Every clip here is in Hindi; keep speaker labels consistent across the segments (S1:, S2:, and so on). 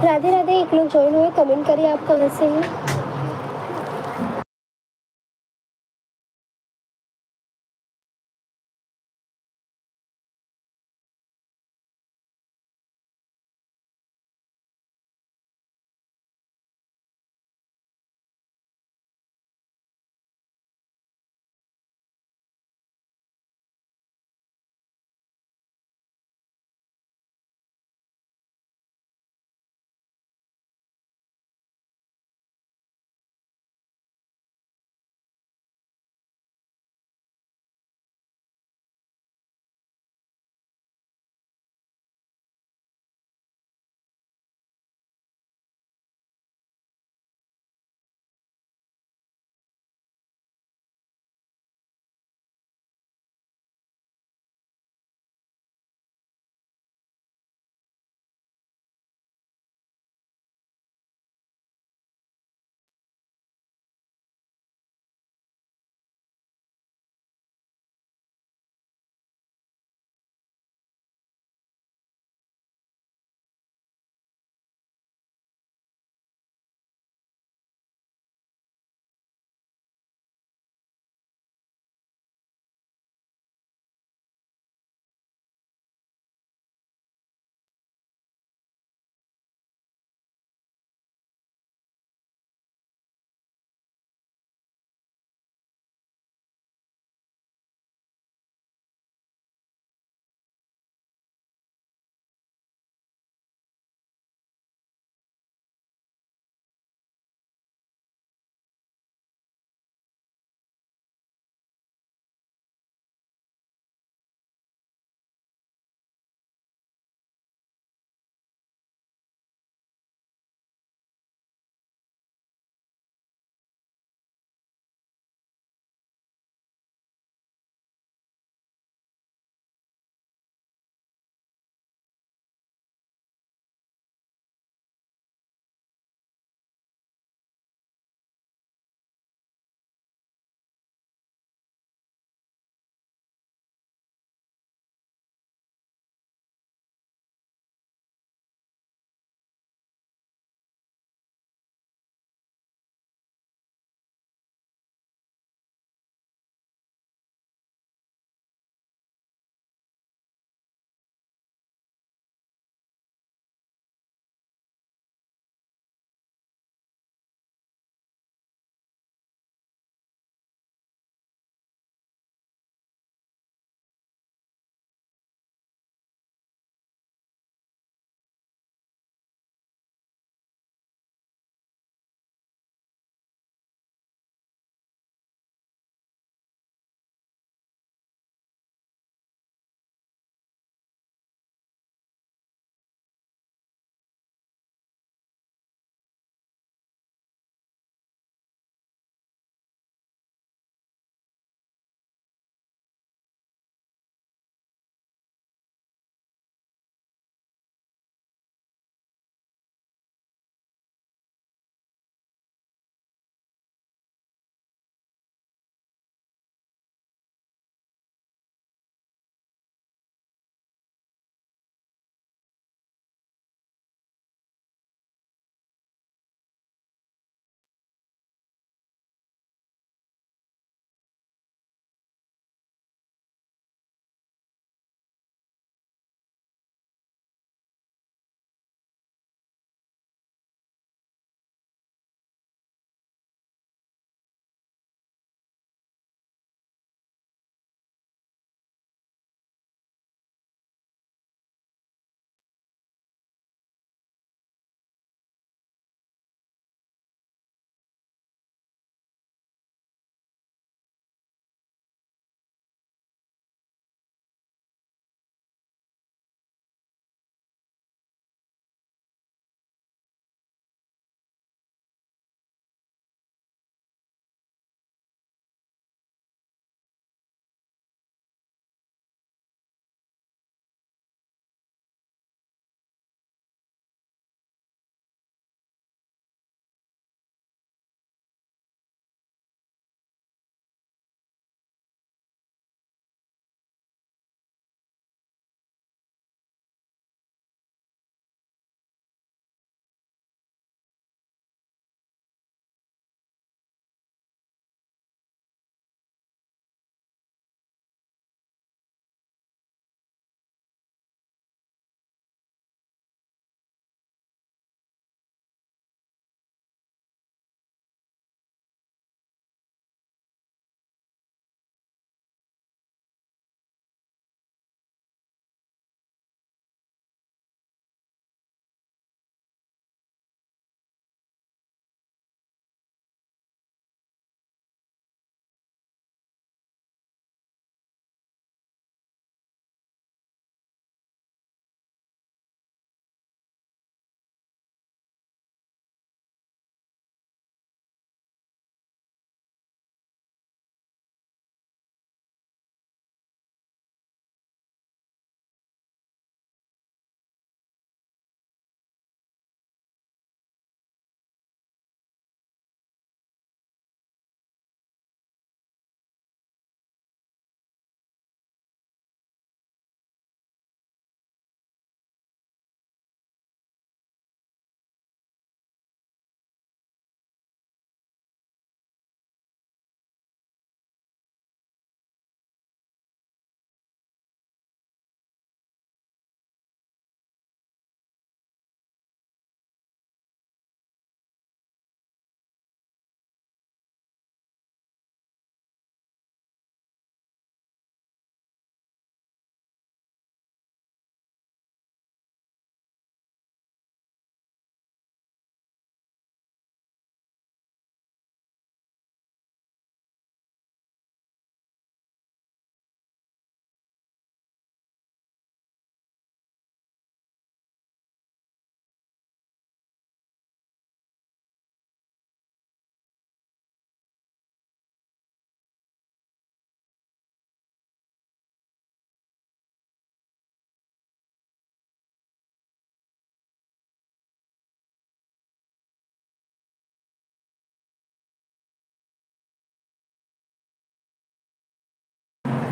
S1: राधे राधे, एक लोग ज्वाइन हुए, कमेंट करिए आप कहाँ से हैं।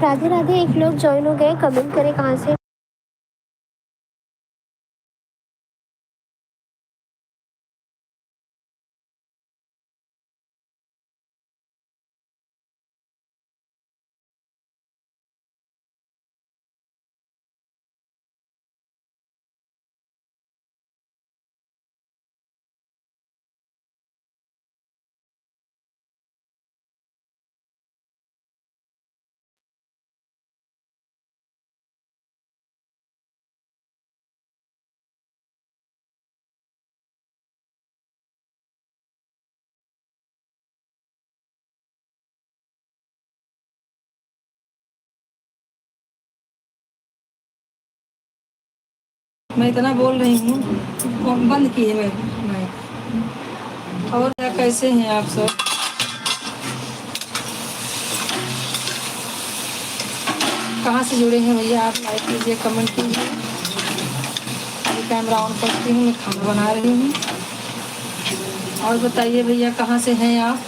S1: राधे राधे, एक लोग ज्वाइन हो गए, कमेंट करें कहाँ से।
S2: मैं इतना बोल रही हूँ, बंद की है मैं। और क्या, कैसे हैं आप सब? कहाँ से जुड़े हैं भैया? आप लाइक कीजिए, कमेंट कीजिए। अभी कैमरा ऑन करती हूँ, मैं खाना बना रही हूँ। और बताइए भैया, कहाँ से हैं आप?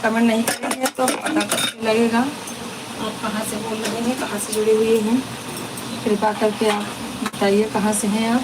S2: कमेंट नहीं करेंगे तो पता कैसे लगेगा आप कहाँ से बोल रहे हैं, कहाँ से जुड़े हुए हैं। कृपा करके आप बताइए कहाँ से हैं आप।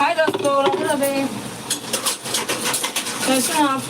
S2: हाय दोस्तों, राधे राधे। कैसे हैं आप?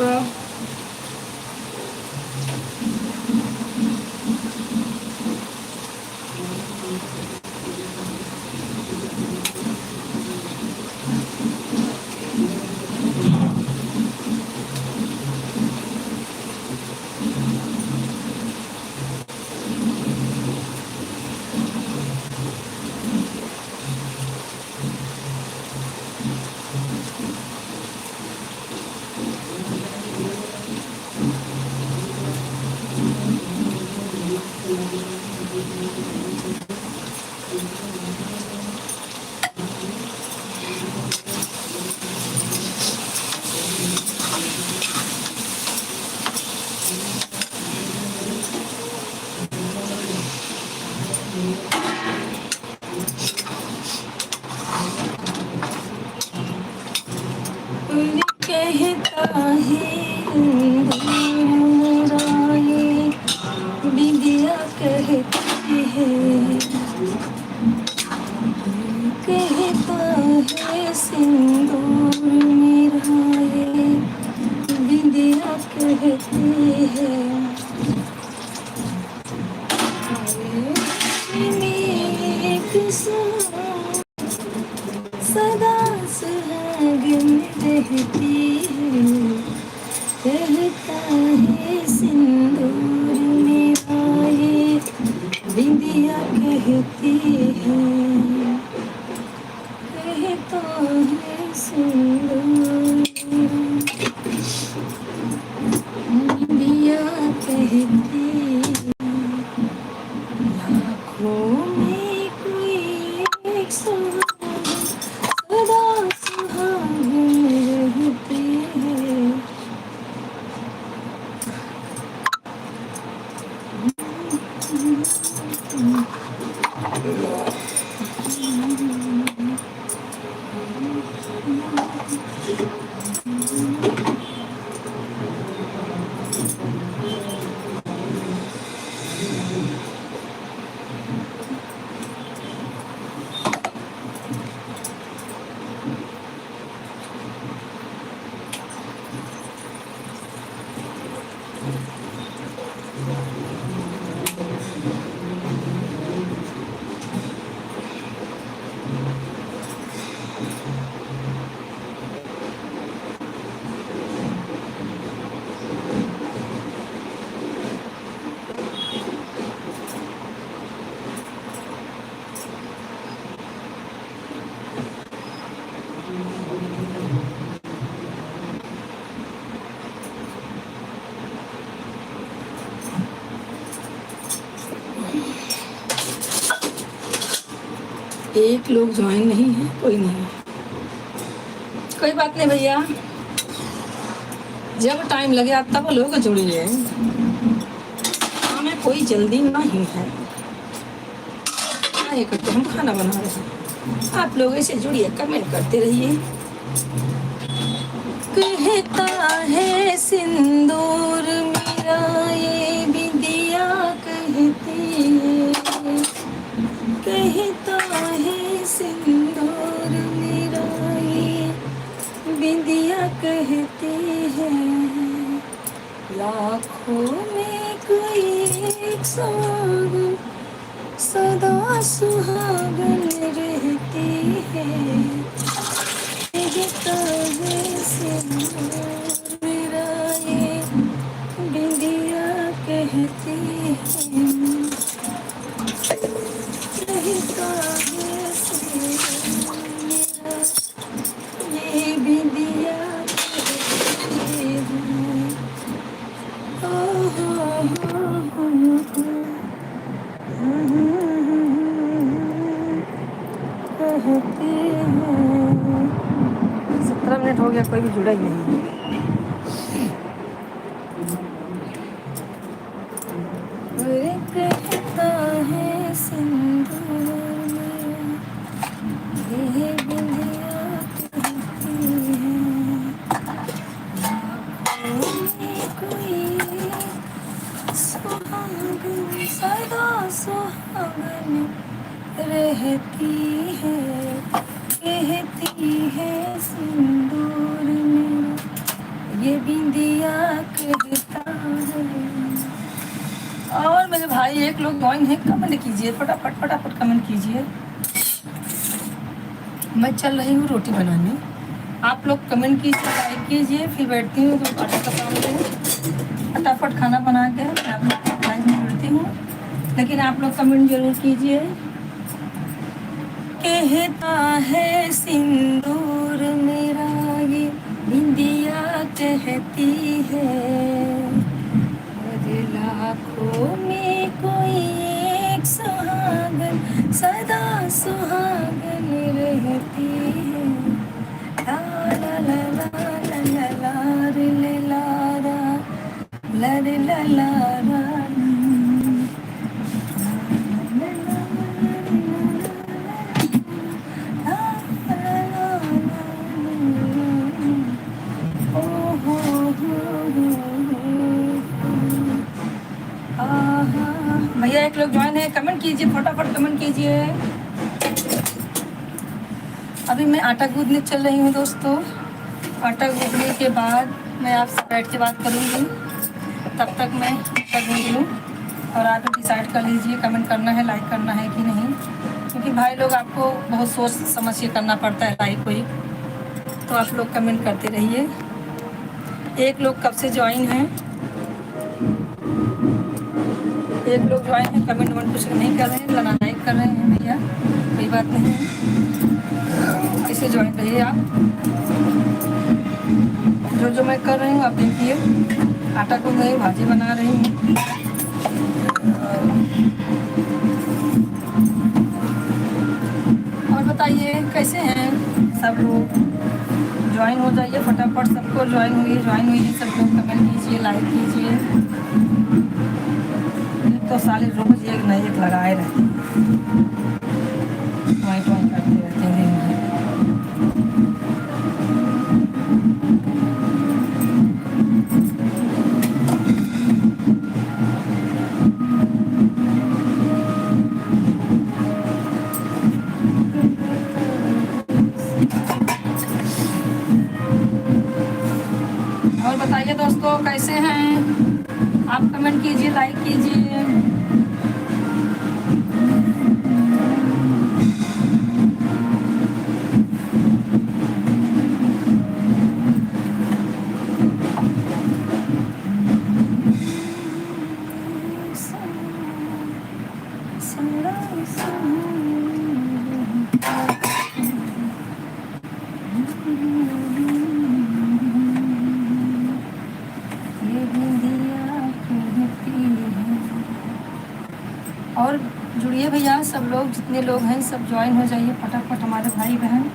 S2: कहता है बिंदिया कहती है, कहता है सिंदूर मेरा ये बिंदिया कहती है। सदा सुहागन रहती है, कहता है सिंदूर मेरा ये बिंदिया कहती है, कहता है सिंदूर बिंदिया कहती है। लाखों में कोई एक सौ एक लोग ज्वाइन नहीं है, कोई नहीं, कोई बात नहीं भैया, जब टाइम लगे आप तब लोग जुड़िए, हमें कोई जल्दी नहीं है। क्या करते हम खाना बना रहे हैं, आप लोग ऐसे जुड़िए, कमेंट करते रहिए। कहता है सिंदूर मेरा ये बिंदिया कहती है, कहता है सिंदूर मेरा ये बिंदिया कहती है, लाखों में कोई एक सुहागन सदा सुहागन रहती है, कहता है सिंदूर मेरा ये बिंदिया कहती है, कहता है सिंदूर मेरा ये बिंदिया कहती है। ओ कहती है। 17 मिनट हो गया, कोई भी जुड़ा ही नहीं। अरे कहता है सिंदूर में ये बिंदिया कहती है, लाखों में कोई सुहागन सदा सुहागन रहती है, कहती है सिंदूर में ये बिंदिया कहता है। और मेरे भाई एक लोग ज्वाइन है, कमेंट कीजिए, फटाफट फटाफट कमेंट कीजिए। मैं चल रही हूँ रोटी बनाने, आप लोग कमेंट कीजिए, लाइक कीजिए, फिर बैठती हूँ तो आटा का काम करूँ, फटाफट खाना बना के मैं आप लोग लाइक में जुड़ती हूँ, लेकिन आप लोग कमेंट जरूर कीजिए। कहता है सिंदूर मेरा ये बिंदिया कहती है, अरे लाखों में कोई एक सुहागन सदा सुहागन रहती है, ला ला ला ला ला ला ला रे ले ला रा ला रे ला ला रा। भैया एक लोग ज्वाइन है, कमेंट कीजिए, फटाफट कमेंट कीजिए। अभी मैं आटा गूंदने चल रही हूँ दोस्तों, आटा गूंदने के बाद मैं आपसे बैठ के बात करूँगी, तब तक मैं आटा गूंद लूँ और आप डिसाइड कर लीजिए कमेंट करना है, लाइक करना है कि नहीं, क्योंकि भाई लोग आपको बहुत सोच समझ के करना पड़ता है लाइक कोई, तो आप लोग कमेंट करते रहिए। एक लोग कब से ज्वाइन हैं, एक लोग ज्वाइन है, कमेंट वमेंट कुछ नहीं कर रहे हैं, लाइक कर रहे हैं भैया, कोई बात नहीं है, इसे ज्वाइन रहिए आप। जो मैं कर रही हूँ आप देखिए, आटा को मैं भाजी बना रही हूँ। और बताइए कैसे हैं सब लोग, ज्वाइन हो जाइए फटाफट, सबको ज्वाइन हुई सब लोग कमेंट कीजिए, लाइक कीजिए। तो साले रोज एक न एक लगाए रहते हैं, करते रहते हैं। और बताइए दोस्तों कैसे हैं, आप कमेंट कीजिए, लाइक कीजिए। और जुड़िए भैया, सब लोग जितने लोग हैं सब ज्वाइन हो जाइए फटाफट हमारे भाई बहन।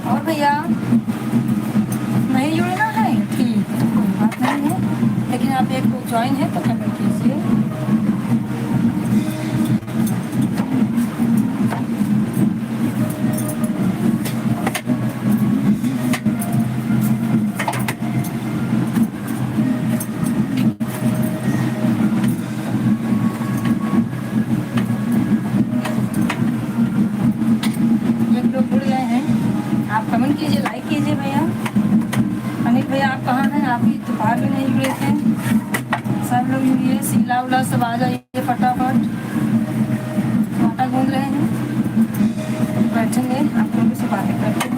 S2: और भैया नहीं जुड़ना है ठीक है, कोई बात नहीं है, लेकिन आप एक लोग ज्वाइन है तो कमेंट कीजिए। एक लोग जुड़ गए हैं, आप कमेंट कीजिए, लाइक कीजिए भैया। अनिल भैया आप कहाँ हैं? आप भी दोपहर में नहीं जुड़े थे। सब लोग जुड़िए, सीला उला सब आ जाइए फटाफट। आटा गूंद रहे हैं, बैठेंगे आप लोगों से बातें करते हैं।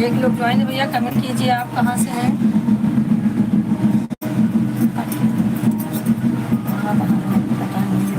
S2: एक लोग ज्वाइन भैया, कमेंट कीजिए आप कहाँ से हैं। पता नहीं।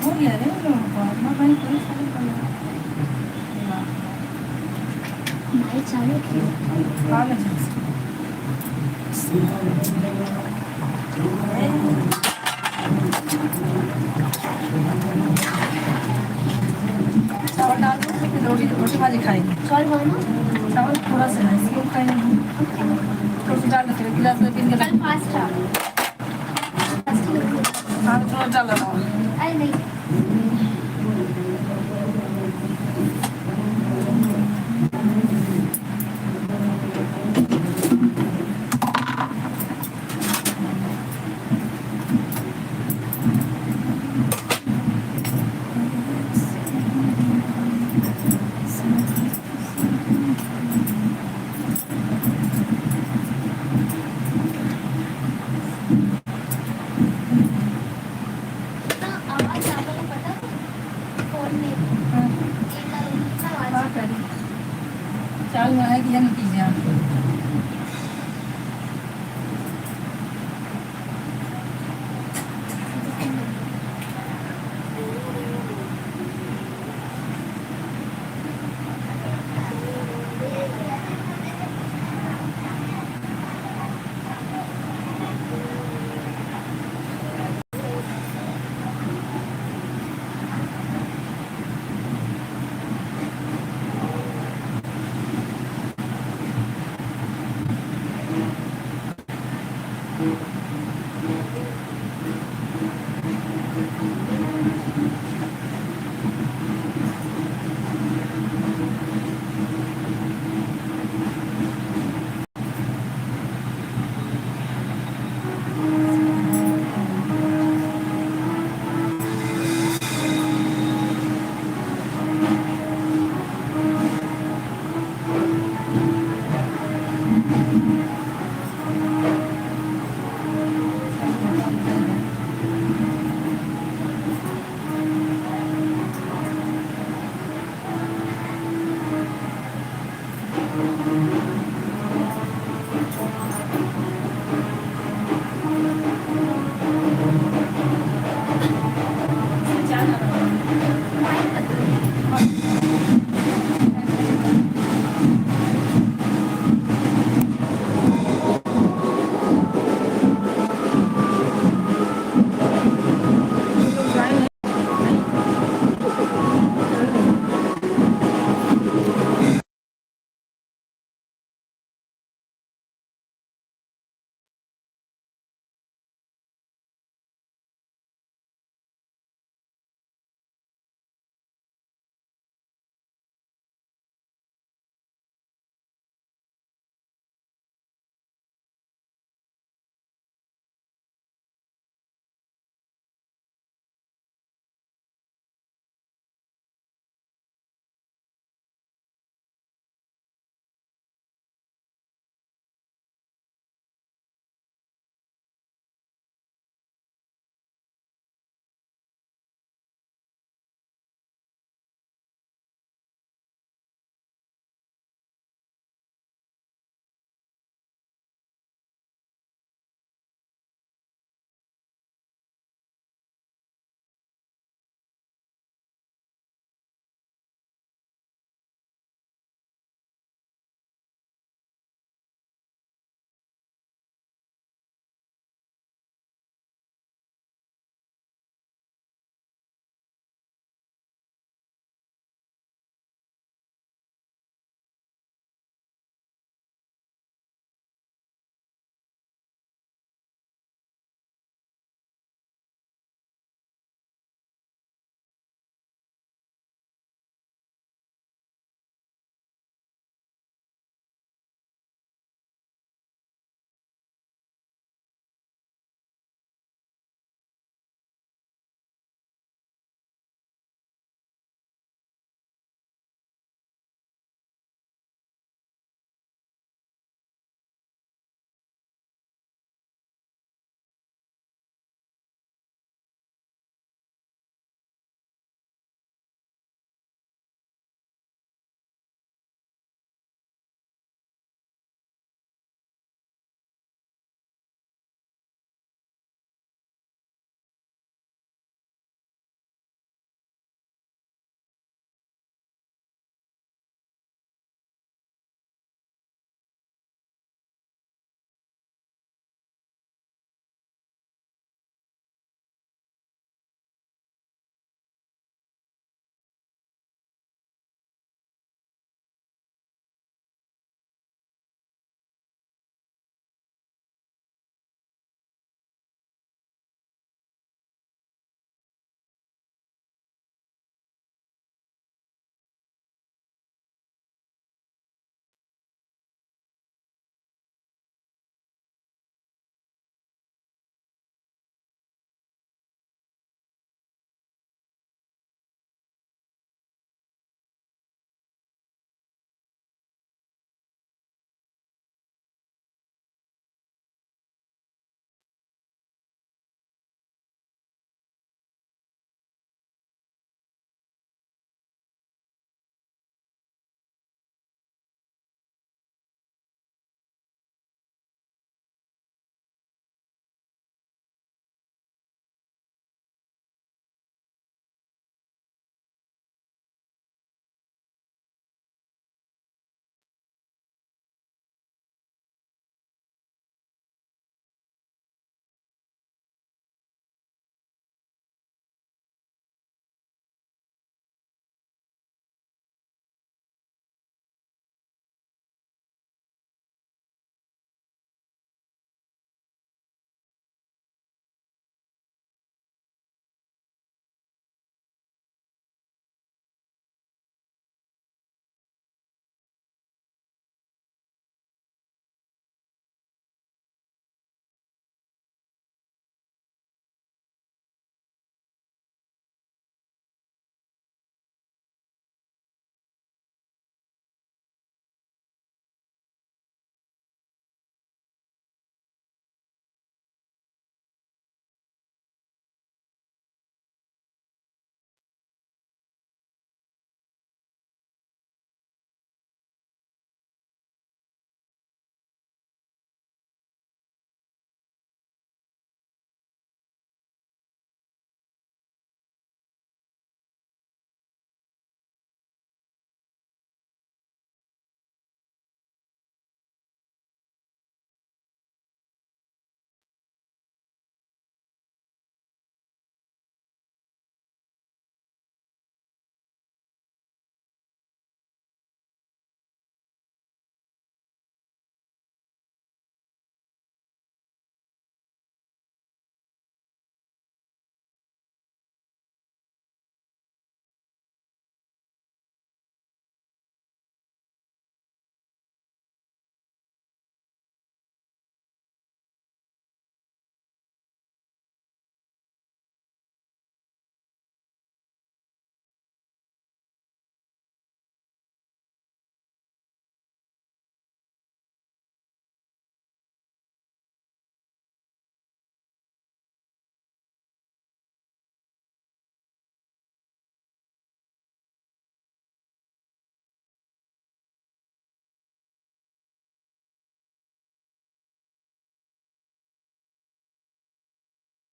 S2: हो गया रे लोगों को अपना भाई पूरी सारी कर
S1: भाई चालू किया
S2: खा ले चावल डाल दो फिर रोटी रोटी भाजी खाएंगे
S1: चावल खाना
S2: चावल थोड़ा सा है इसको खाएंगे रोटी डाल दो फिर गिलास में पीने
S1: कल पास्ता
S2: हाँ थोड़ा डाल दो
S1: अरे नहीं आवाज आता है पता फोन में
S2: क्या करें चावल में है कि या नतीजा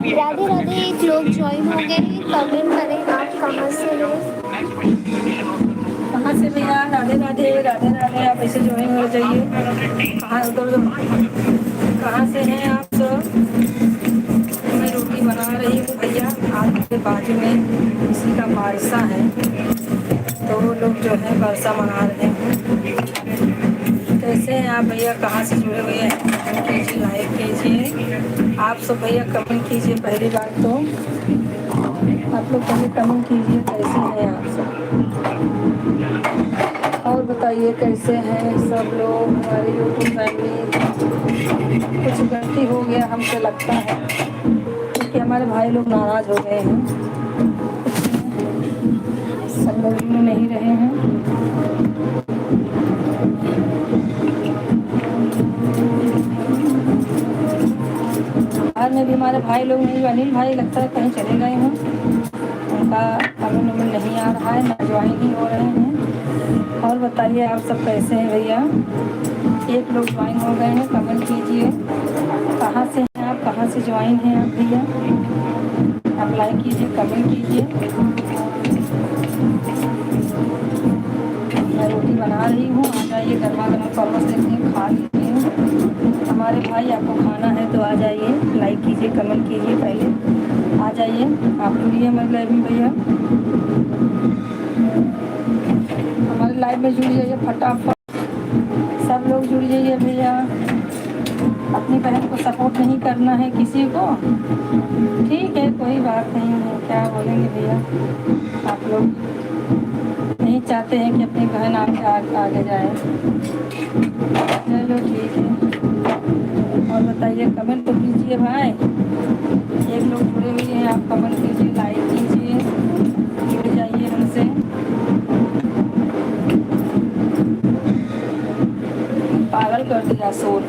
S1: राधे राधे, एक लोग ज्वाइन हो गए, कमेंट करें आप कहाँ से हैं।
S2: कहाँ से भैया? राधे राधे राधे राधे, आप ऐसे ज्वाइन हो जाइए। कहाँ उधर कहाँ से हैं आप सब? मैं रोटी बना रही हूँ भैया। आपके बाजू में किसी का बारसा है, तो वो लोग जो है बरसा मना रहे हैं। कैसे हैं आप भैया? कहाँ से जुड़े हुए हैं? कमेंट कीजिए, लाइक कीजिए। आप सब भैया कमेंट कीजिए। पहली बात तो आप लोग पहले कमेंट कीजिए कैसे हैं आप सब, और बताइए कैसे हैं सब लोग। हमारी यूट्यूब फैमिली, कुछ गलती हो गया हमसे लगता है, क्योंकि हमारे भाई लोग नाराज़ हो गए हैं, संगत में नहीं रहे हैं। बाद में भी हमारे भाई लोग नहीं, अनिल भाई लगता है कहीं चले गए हैं, उनका कमेंट वमेंट नहीं आ रहा है, ना ज्वाइन ही हो रहे हैं। और बताइए आप सब कैसे हैं भैया? एक लोग ज्वाइन हो गए हैं, कमेंट कीजिए कहाँ से हैं आप, कहाँ से ज्वाइन हैं आप भैया? आप लाइक कीजिए, कमेंट कीजिए। मैं रोटी बना रही हूँ, आ जाइए, गर्मा गर्म परोस देती हूँ, खा लीजिए। हमारे भाई आपको खाना है तो आ जाइए, लाइक कीजिए, कमेंट कीजिए, पहले आ जाइए। आप जुड़िए हमारे लाइव में भैया, हमारे लाइव में जुड़ जाइए फटाफट, सब लोग जुड़ जाइए भैया। अपनी बहन को सपोर्ट नहीं करना है किसी को, ठीक है, कोई बात नहीं है, क्या बोलेंगे भैया। आप लोग नहीं चाहते हैं कि अपनी बहन आगे जाए, चलो ठीक है। और बताइए, कमेंट तो कीजिए भाई। एक लोग जुड़े हुए हैं, आप कमेंट कीजिए, लाइक कीजिए, जुड़ जाइए हमसे। पागल कर दिया शोर।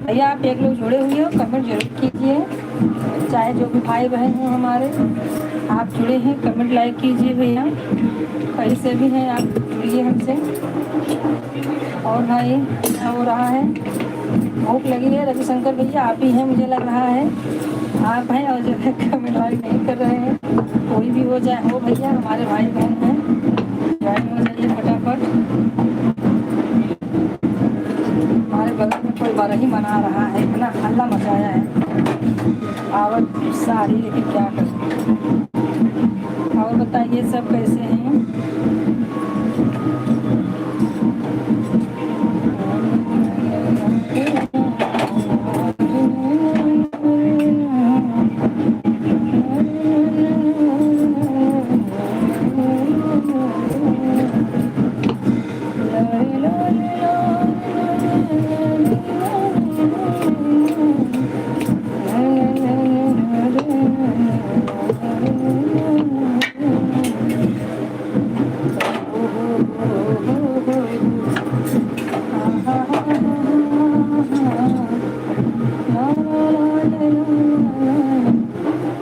S2: भैया आप एक लोग जुड़े हुए हो, कमेंट जरूर कीजिए, चाहे जो भी भाई बहन हो हमारे, आप जुड़े हैं, कमेंट लाइक कीजिए भैया। कहीं से भी हैं आप जुड़िए हमसे। और भाई क्या हो रहा है? भूख लगी है रविशंकर भैया, आप ही हैं मुझे लग रहा है, आप हैं और जो है कमेंट लाइक नहीं कर रहे हैं। कोई भी हो जाए हो भैया, हमारे भाई बहन हैं, ज्वाइन हो जाइए फटाफट। हमारे बगल में कोई बारही मना रहा है, इतना हल्ला मचाया है, आवाज़ गुस्सा आ रही, लेकिन क्या करें। और बताइए सब कैसे हैं?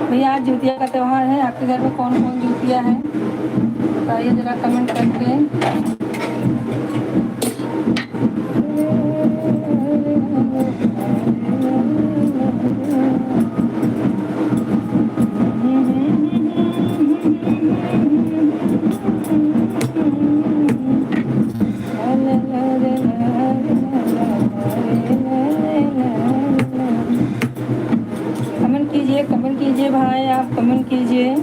S2: भैया आज जुतिया का त्यौहार है, आपके घर में कौन कौन जुतिया है बताइए जरा कमेंट करके। कमेंट कीजिए भाई, आप कमेंट कीजिए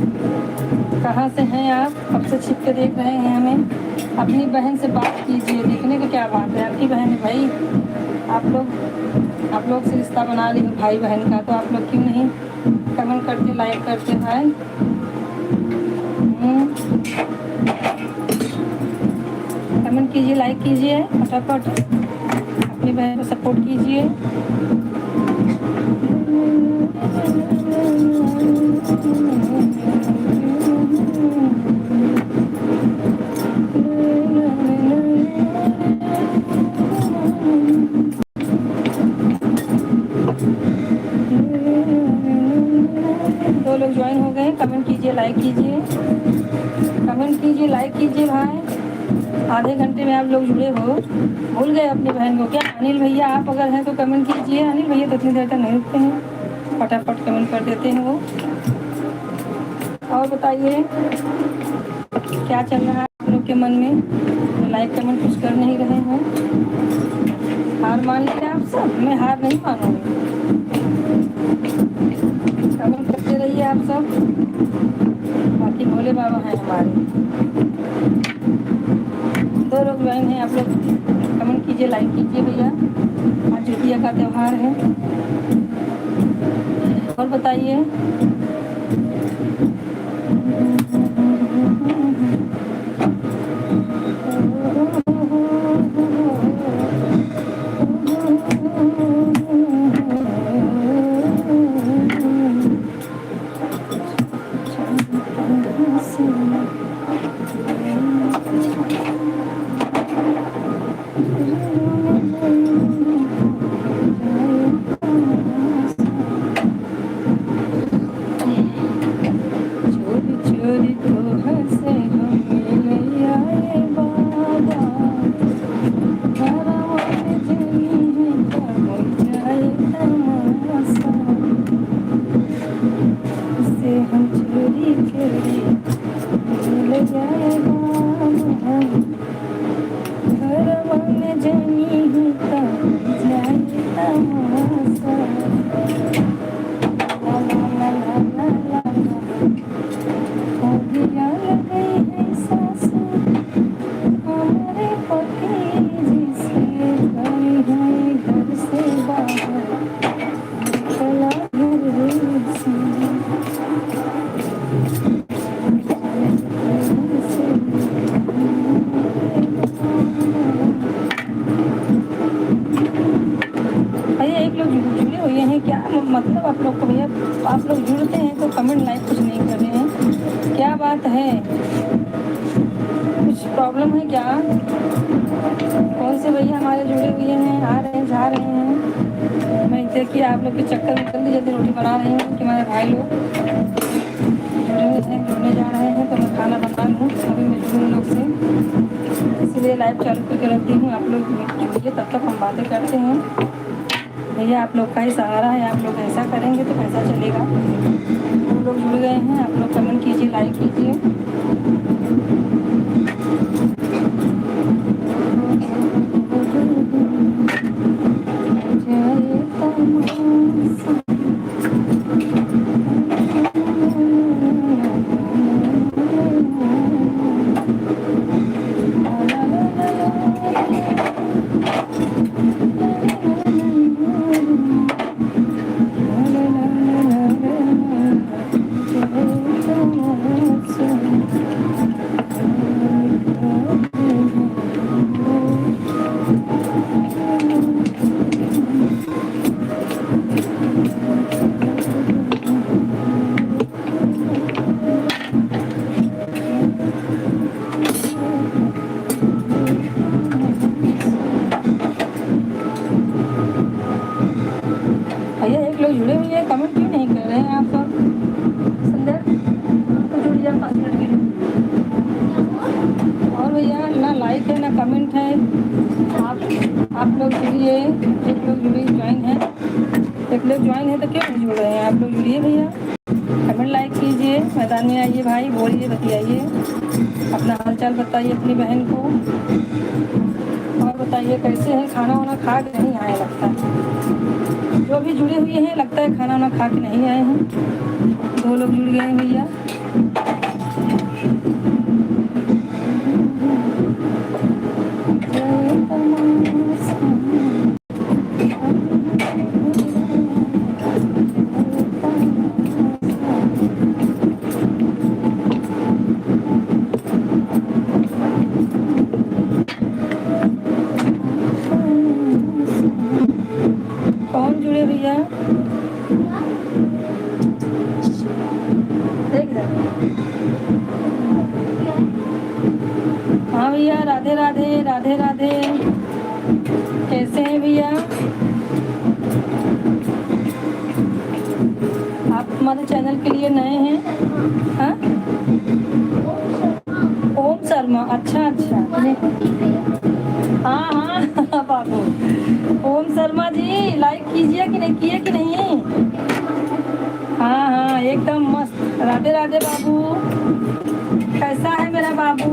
S2: कहाँ से हैं आप, कब से छिप के देख रहे हैं हमें। अपनी बहन से बात कीजिए, देखने की क्या बात है, आपकी बहन है भाई। आप लोग से रिश्ता बना ली भाई बहन का, तो आप लोग क्यों नहीं कमेंट करते, लाइक करते भाई। कमेंट कीजिए, लाइक कीजिए फटाफट, अपनी बहन को सपोर्ट कीजिए। दो लोग ज्वाइन हो गए, कमेंट कीजिए, लाइक कीजिए, कमेंट कीजिए, लाइक कीजिए भाई। आधे घंटे में आप लोग जुड़े हो, भूल गए अपनी बहन को क्या? अनिल भैया आप अगर हैं तो कमेंट कीजिए। अनिल भैया तो इतनी देर तक नहीं रुकते हैं, फटाफट कमेंट कर देते हैं वो। और बताइए क्या चल रहा है आप लोग के मन में? लाइक कमेंट कुछ कर नहीं रहे हैं। हार मान लिया आप सब? मैं हार नहीं मानूंगी, कमेंट करते रहिए आप सब, बाकी भोले बाबा हैं हमारे। दो लोग ज्वाइन हैं, आप लोग कमेंट कीजिए, लाइक कीजिए भैया। आज जुतिया का त्यौहार है। और बताइए मतलब आप लोग को भैया, आप लोग जुड़ते हैं तो कमेंट लाइक कुछ नहीं कर रहे हैं, क्या बात है? कुछ प्रॉब्लम है क्या? कौन से भैया हमारे जुड़े हुए हैं, आ रहे हैं, जा रहे हैं? मैं देखिए आप लोग के चक्कर में जल्दी जल्दी रोटी बना रही हूँ कि हमारे भाई लोग जुड़ने जा रहे हैं, तो मैं खाना बना लूँ अभी मैं जुड़ूँ लोग से, इसलिए लाइव चालू करके रखती हूँ। आप लोग जुड़िए, तब तक हम बातें करते हैं। भैया आप लोग का ही सहारा है, आप लोग ऐसा करेंगे तो कैसा चलेगा। हम लोग जुड़ गए हैं, आप लोग कमेंट कीजिए, लाइक कीजिए। भैया एक लोग जुड़े हुए हैं, कमेंट क्यों नहीं कर रहे हैं आप सब? सुंदर तो जुड़ जाए 5 मिनट के लिए। और भैया ना लाइक है ना कमेंट है। आप लोग जुड़िए, एक लोग जुड़िए, ज्वाइन है, एक लोग ज्वाइन है तो क्यों नहीं जुड़ रहे हैं? आप लोग जुड़िए भैया, कमेंट लाइक कीजिए, मैदान में आइए भाई, बोलिए, बतियाइए, अपना हालचाल बताइए अपनी बहन को। और बताइए कैसे हैं? खाना वाना खा के नहीं आए लगता है, जो भी जुड़े हुए हैं लगता है खाना वाना खा के नहीं आए हैं। 2 लोग जुड़ गए हैं भैया। कौन जुड़े भैया? हाँ भैया, राधे राधे राधे राधे। कैसे हैं भैया? आप हमारे चैनल के लिए नए हैं? हाँ, ओम शर्मा, अच्छा अच्छा। हाँ हाँ बाबू, ओम शर्मा जी लाइक कीजिए कि नहीं, किए कि नहीं? हाँ हाँ एकदम मस्त। राधे राधे बाबू, कैसा है मेरा बाबू?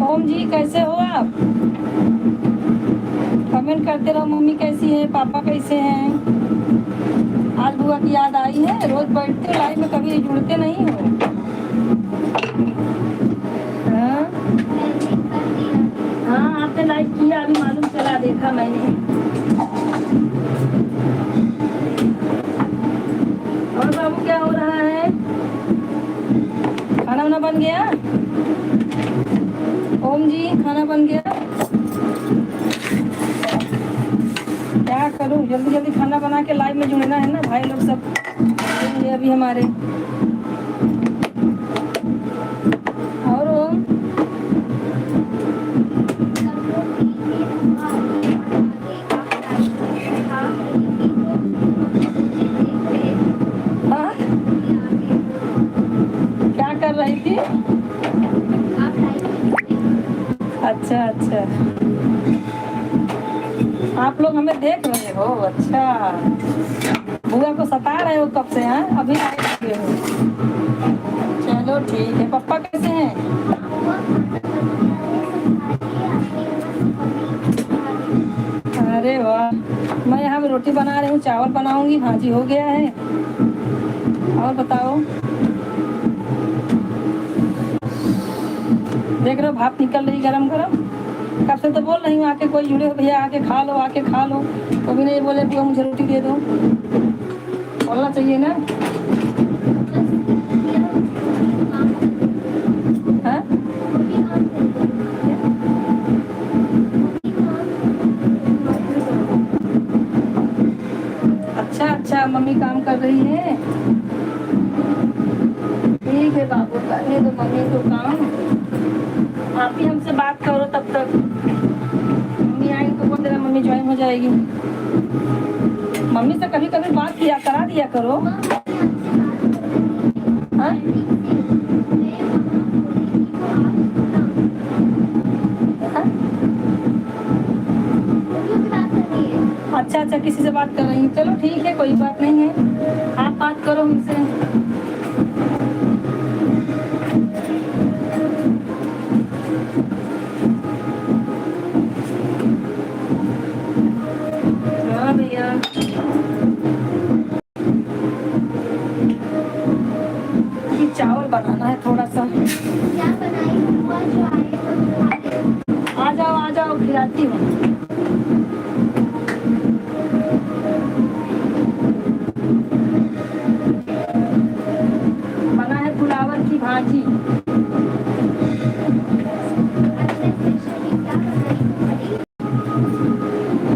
S2: ओम जी कैसे हो आप? कमेंट करते रहो, मम्मी कैसी है, पापा कैसे हैं? आज बुआ की याद आई है? रोज बैठते हो लाइव में, कभी जुड़ते नहीं हो? हाँ हाँ, आपने लाइक किया, अभी मालूम चला, देखा मैंने। और बाबू क्या हो रहा है? खाना वाना बन गया? ओम जी खाना बन गया? क्या करूं, जल्दी जल्दी खाना बना के लाइव में जुड़ना है ना, भाई लोग सब ये अभी हमारे। और ओम हाँ, क्या कर रही थी? अच्छा अच्छा, आप लोग हमें देख रहे हो? अच्छा, बुआ को सता रहे हो कब से? हैं अभी आए हो? चलो ठीक है। पापा कैसे हैं? अरे वाह, मैं यहाँ पे रोटी बना रही हूँ, चावल बनाऊंगी, भाजी हो गया है। और बताओ, देख रहे हो भाप निकल रही गरम गरम। कब से तो बोल रही हूँ आके कोई जुड़े हो भैया, आके खा लो, आके खा लो, तो भी नहीं बोले बुआ मुझे रोटी दे दो। बोलना चाहिए ना। हाँ? अच्छा अच्छा, मम्मी काम कर रही है। ठीक है बाबू, करने दो मम्मी को काम, आप ही हमसे बात करो तब तक। मम्मी आएंगी तो बोल देना, मम्मी ज्वाइन हो जाएगी। मम्मी से कभी कभी बात किया करा दिया करो। हाँ? हाँ? अच्छा अच्छा, किसी से बात कर रही हूँ, चलो ठीक है, कोई बात नहीं है, आप बात करो हमसे। हाँ भैया, अभी चावल बनाना है थोड़ा सा। आ जाओ खिलाती हूँ। बना है फुलावर की भाजी।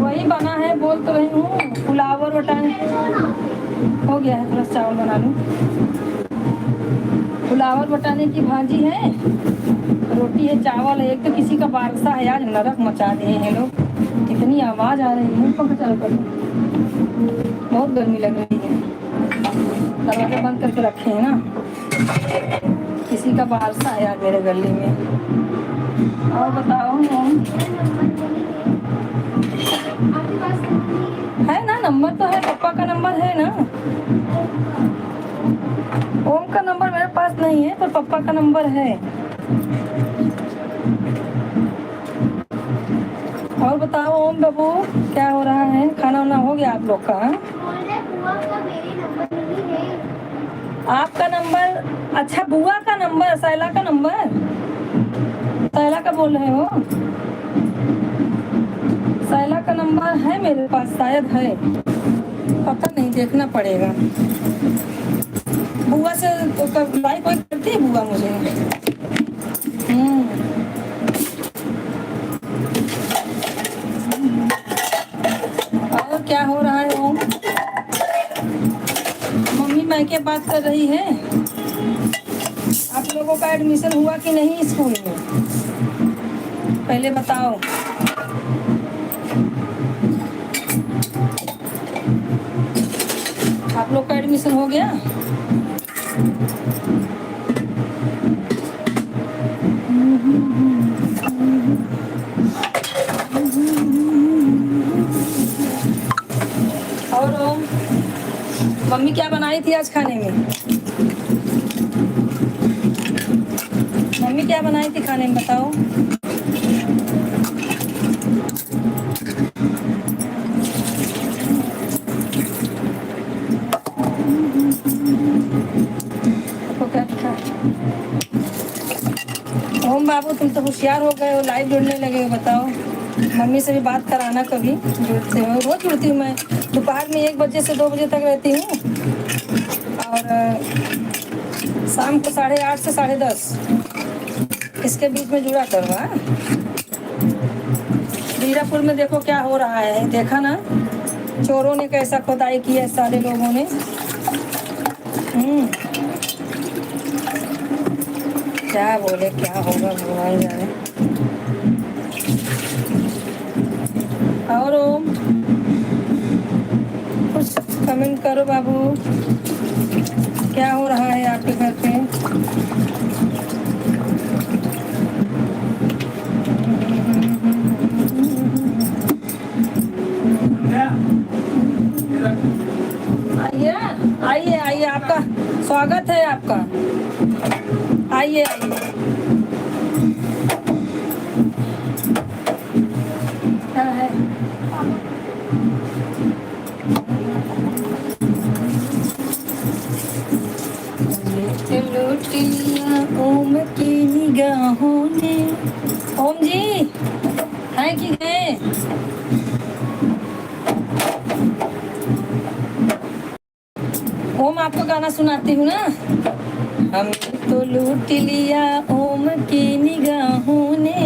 S2: वही बना है, बोल तो रही हूँ, फुलावर बटाने हो गया है, थोड़ा चावल बना लूँ। फुलावर बटाने की भाजी है, रोटी है, चावल है। एक तो किसी का बारसा है, आज नरक मचा दिए हैं लोग, इतनी आवाज आ रही है। पंखा चालू कर, बहुत गर्मी लग रही है, दरवाजा बंद करके रखे हैं ना। किसी का बारसा है आज मेरे गली में। और बताओ, है ना नंबर तो है, पापा का नंबर है ना। ओम का नंबर मेरे पास नहीं है, पर पापा का नंबर है। और बताओ ओम बाबू, क्या हो रहा है? खाना वाना हो गया आप लोग का? आपका नंबर? अच्छा, बुआ का नंबर, सैला का नंबर, सैला का बोल रहे हो? सैला का नंबर है मेरे पास, शायद है, पता नहीं, देखना पड़ेगा। बुआ से तो लाइक कोई करती है बुआ मुझे? और क्या हो रहा है ओम? मम्मी क्या बात कर रही है? आप लोगों का एडमिशन हुआ कि नहीं स्कूल में? पहले बताओ। आप लोग का एडमिशन हो गया? और मम्मी क्या बनाई थी आज खाने में? मम्मी क्या बनाई थी खाने में बताओ? ओम बाबू तुम तो होशियार हो गए हो, लाइव जुड़ने लगे हो। बताओ, मम्मी से भी बात कराना, कभी जुड़ते हो? रोज जुड़ती हूँ मैं, दोपहर में 1 बजे से 2 बजे तक रहती हूँ, और शाम को 8:30 से 10:30 इसके बीच में जुड़ा करो। हाँ, बीरापुर में देखो क्या हो रहा है, देखा ना? चोरों ने कैसा खुदाई की है सारे लोगों ने। क्या बोले, क्या होगा भगवान जाने। और कुछ कमेंट करो बाबू, क्या हो रहा है आपके घर पे? आइए आइए आइए, आपका स्वागत है आपका। आइए आइए। क्या है? लुटिया ओम की निगाहों ने। ओम जी हैं कि हैं? ओम आपको गाना सुनाती हूँ ना। हमने तो लूट लिया ओम की निगाहों ने,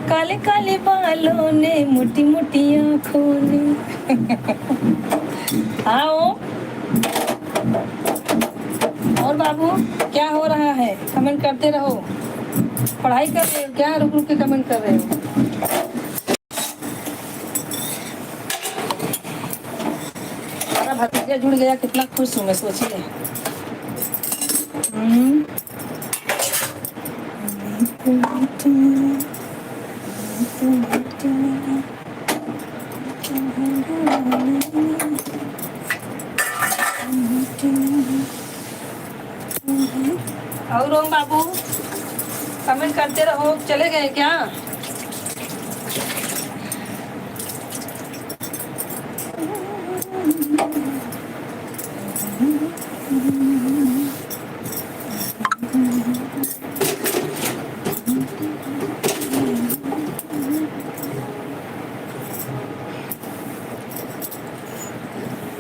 S2: काले काले बालों ने, मोटी मोटी आँखों ने। आओ। और बाबू क्या हो रहा है? कमेंट करते रहो। पढ़ाई कर रहे हो क्या? रुक रुक के कमेंट कर रहे हो। हमारा भतीजा जुड़ गया, कितना खुश हूँ मैं, सोचिए। और ओम बाबू कमेंट करते रहो। चले गए क्या?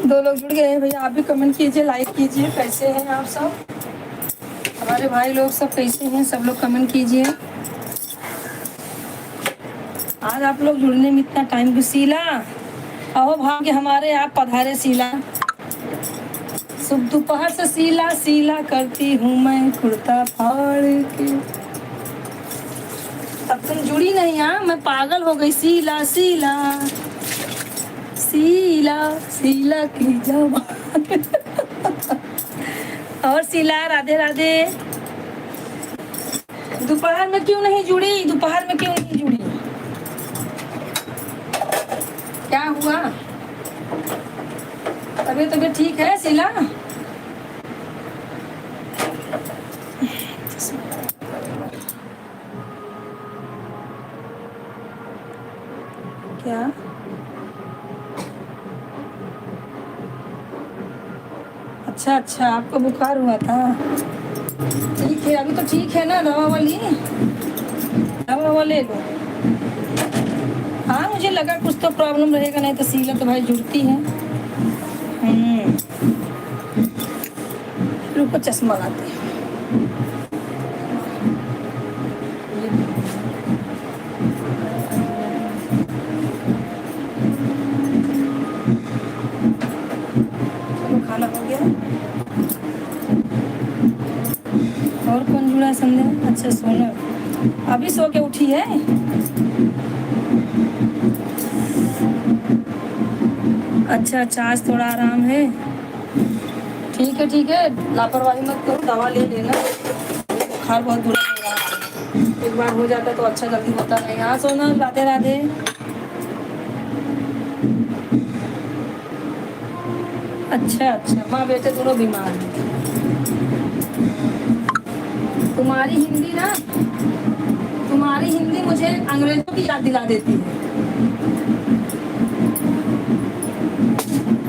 S2: दो लोग जुड़ गए हैं भैया, आप भी कमेंट कीजिए, लाइक कीजिए। कैसे हैं आप सब? हमारे भाई लोग सब कैसे हैं? सब लोग कमेंट कीजिए। आज आप लोग जुड़ने में इतना टाइम। शीला अहो भाग्य हमारे, आप पधारे शीला। सुबह दोपहर से शीला शीला करती हूँ मैं कुर्ता फाड़ के। अब तुम जुड़ी नहीं। हाँ, मैं पागल हो गई। शीला शीला शीला शीला की जबान। और शीला राधे राधे। दोपहर में क्यों नहीं जुड़ी? दोपहर में क्यों नहीं जुड़ी? क्या हुआ? तबीयत ठीक है शीला? क्या? अच्छा अच्छा, आपको बुखार हुआ था? ठीक है, अभी तो ठीक है ना? दवा वाली दवा वाला ले लो। हाँ, मुझे लगा कुछ तो प्रॉब्लम रहेगा, नहीं तो शीला तो भाई जुड़ती है। रुको चश्मा लगाते हैं। खाना हो गया? और कौन जुड़ा है संध्या? अच्छा सोनल अभी सो के उठी है। अच्छा अच्छा आज थोड़ा आराम है। ठीक है लापरवाही मत करो, दवा ले लेना, बुखार बहुत बुरा हो रहा है। एक बार हो जाता तो अच्छा, जल्दी होता नहीं। हाँ सोनल राधे राधे। अच्छा अच्छा माँ बेटे दोनों बीमार हैं। तुम्हारी हिंदी ना, तुम्हारी हिंदी मुझे अंग्रेजों की याद दिला देती है।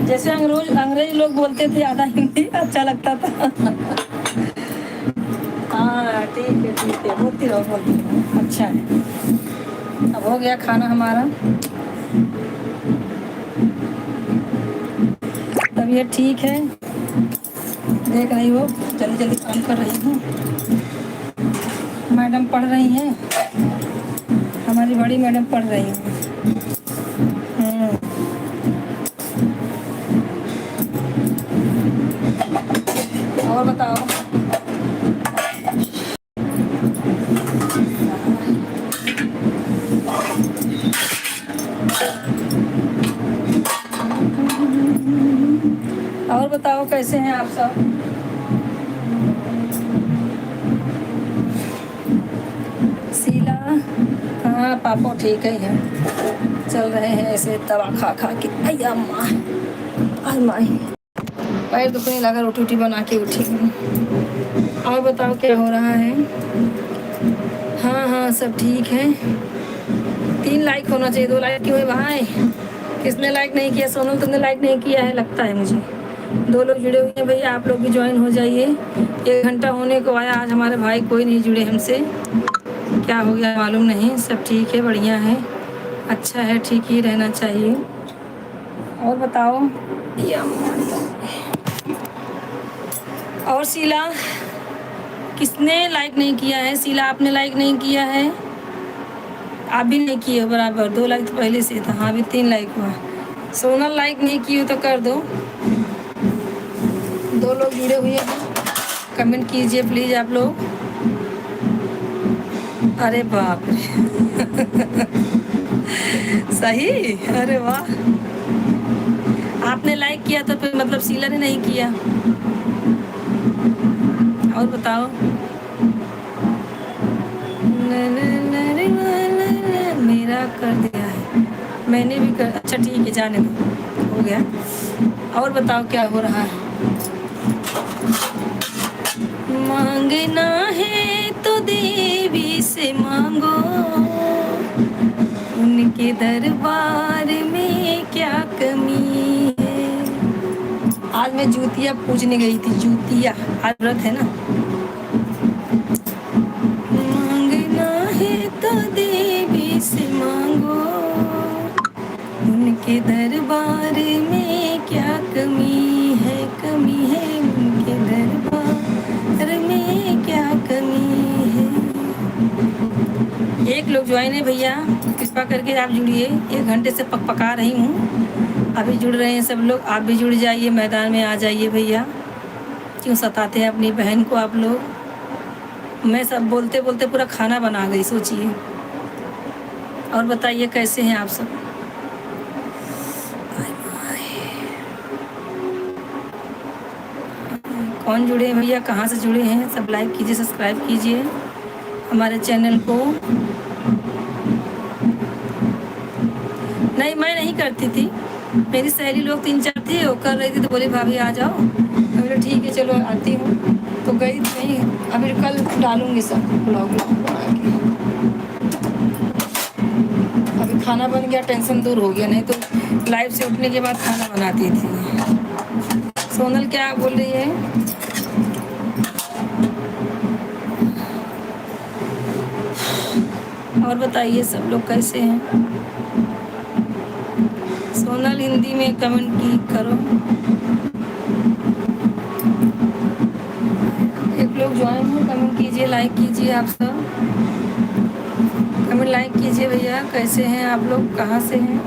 S2: जैसे अंग्रेज लोग बोलते थे आधा हिंदी, अच्छा लगता था। हाँ ठीक है बोलती रहो। अच्छा है। अब हो गया खाना हमारा। तबीयत ठीक है, देख रही हो जल्दी जल्दी काम कर रही हूँ। मैडम पढ़ रही हैं, हमारी बड़ी मैडम पढ़ रही हैं। और बताओ। और बताओ कैसे हैं आप सब? शीला हाँ पापा ठीक ही है, चल रहे हैं ऐसे दवा खा खा के। अय्या माँ माँ पैर दुखने लगा, रोटी रोटी बना के उठी हूँ। और बताओ क्या हो रहा है? हाँ हाँ सब ठीक है। 3 लाइक होना चाहिए, 2 लाइक क्यों है भाई? किसने लाइक नहीं किया? सोनल तुमने लाइक नहीं किया है लगता है मुझे। 2 लोग जुड़े हुए हैं भैया, आप लोग भी ज्वाइन हो जाइए। 1 घंटा होने को आया, आज हमारे भाई कोई नहीं जुड़े हमसे, क्या हो गया मालूम नहीं। सब ठीक है, बढ़िया है, अच्छा है, ठीक ही रहना चाहिए। और बताओ। और शीला किसने लाइक नहीं किया है? शीला आपने लाइक नहीं किया है? आप भी नहीं किए बराबर, 2 लाइक तो पहले से था। हाँ अभी 3 लाइक हुआ। सोनल लाइक नहीं की हो तो कर दो। 2 लोग जुड़े हुए हैं, कमेंट कीजिए प्लीज आप लोग। अरे बाप रे सही, अरे वाह। आपने लाइक किया तो फिर मतलब शीला ने नहीं किया। और बताओ। मेरा कर दिया है, मैंने भी कर। अच्छा ठीक है जाने दो, हो गया। और बताओ क्या हो रहा है? मांगना है तो देवी से मांगो, उनके दरबार में क्या कमी है। आज मैं जूतिया पूजने गई थी, जूतिया, आज व्रत है ना। मांगना है तो देवी से मांगो, उनके दरबार में क्या कमी है, कमी है उनके दरबार में क्या कमी है। 1 लोग ज्वाइन है भैया, कृपा करके आप जुड़िए। 1 घंटे से पका रही हूँ, अभी जुड़ रहे हैं सब लोग, आप भी जुड़ जाइए, मैदान में आ जाइए भैया। क्यों सताते हैं अपनी बहन को आप लोग? मैं सब बोलते बोलते पूरा खाना बना गई, सोचिए। और बताइए कैसे हैं आप सब? कौन जुड़े हैं भैया, कहाँ से जुड़े हैं? सब लाइक कीजिए, सब्सक्राइब कीजिए हमारे चैनल को। नहीं मैं नहीं करती थी, मेरी सहेली लोग 3-4 थी, वो कर रही थी तो बोली भाभी आ जाओ, मैं बोला ठीक है चलो आती हूँ। तो गई नहीं, अभी कल डालूंगी सब ब्लॉग बना के। अभी खाना बन गया, टेंशन दूर हो गया, नहीं तो लाइव से उठने के बाद खाना बनाती थी। सोनल क्या बोल रही है? और बताइए सब लोग कैसे हैं? सोनल हिंदी में कमेंट की करो। 1 लोग ज्वाइन हो, कमेंट कीजिए, लाइक कीजिए। आप सब कमेंट लाइक कीजिए भैया। कैसे हैं आप लोग, कहाँ से हैं?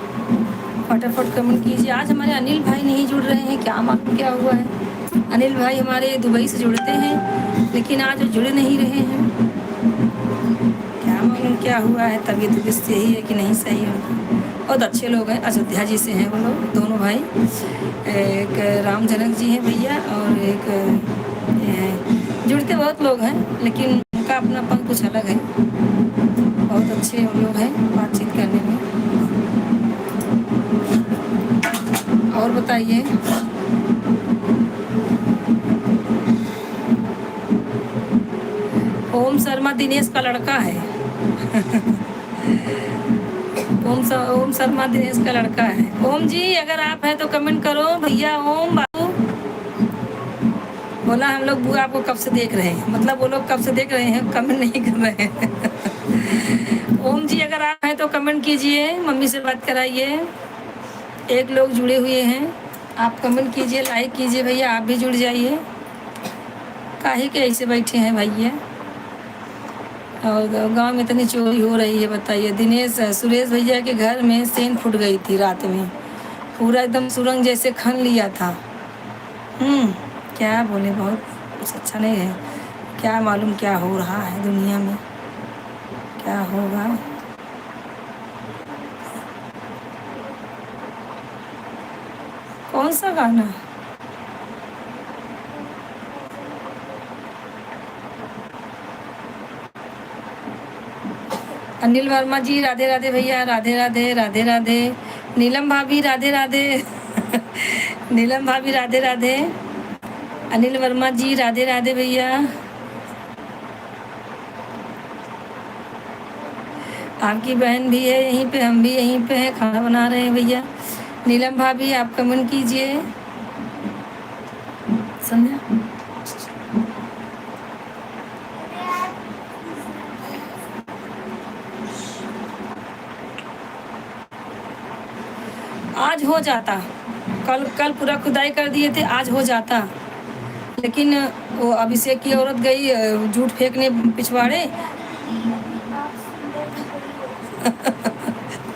S2: फटाफट कमेंट कीजिए। आज हमारे अनिल भाई नहीं जुड़ रहे हैं, क्या मालूम क्या हुआ है। अनिल भाई हमारे दुबई से जुड़ते हैं लेकिन आज वो जुड़े नहीं रहे हैं। क्या मालूम क्या हुआ है, तबीयत वबीयत यही है कि नहीं सही है उनकी। बहुत अच्छे लोग हैं, अयोध्या जी से हैं वो लोग दोनों भाई। एक राम जनक जी हैं भैया और एक ये हैं। जुड़ते बहुत लोग हैं लेकिन उनका अपनापन कुछ अलग है। बहुत अच्छे हम लोग हैं बातचीत करने में। और बताइए। ओम शर्मा दिनेश का लड़का है। ओम शर्मा दिनेश का लड़का है। ओम जी अगर आप हैं तो कमेंट करो भैया। ओम बाबू बोला हम लोग बुआ आपको कब से देख रहे हैं, मतलब वो लोग कब से देख रहे हैं, कमेंट नहीं कर रहे हैं। ओम जी अगर आप हैं तो कमेंट कीजिए, मम्मी से बात कराइए। एक लोग जुड़े हुए हैं, आप कमेंट कीजिए, लाइक कीजिए भैया, आप भी जुड़ जाइए। काहे के ऐसे बैठे हैं भैया। और गांव में इतनी चोरी हो रही है बताइए। दिनेश सुरेश भैया के घर में सेंध फूट गई थी रात में, पूरा एकदम सुरंग जैसे खन लिया था। क्या बोले, बहुत कुछ अच्छा नहीं है। क्या मालूम क्या हो रहा है दुनिया में, क्या होगा। कौन सा गाना? अनिल वर्मा जी राधे राधे भैया, राधे राधे राधे राधे। नीलम भाभी राधे राधे। नीलम भाभी राधे राधे। अनिल वर्मा जी राधे राधे भैया। आपकी बहन भी है यहीं पे, हम भी यहीं पे हैं, खाना बना रहे हैं भैया। नीलम भाभी आप कमेंट कीजिए। संध्या आज हो जाता, कल पूरा खुदाई कर दिए थे, आज हो जाता। लेकिन वो अभिषेक की औरत गई झूठ फेंकने पिछवाड़े।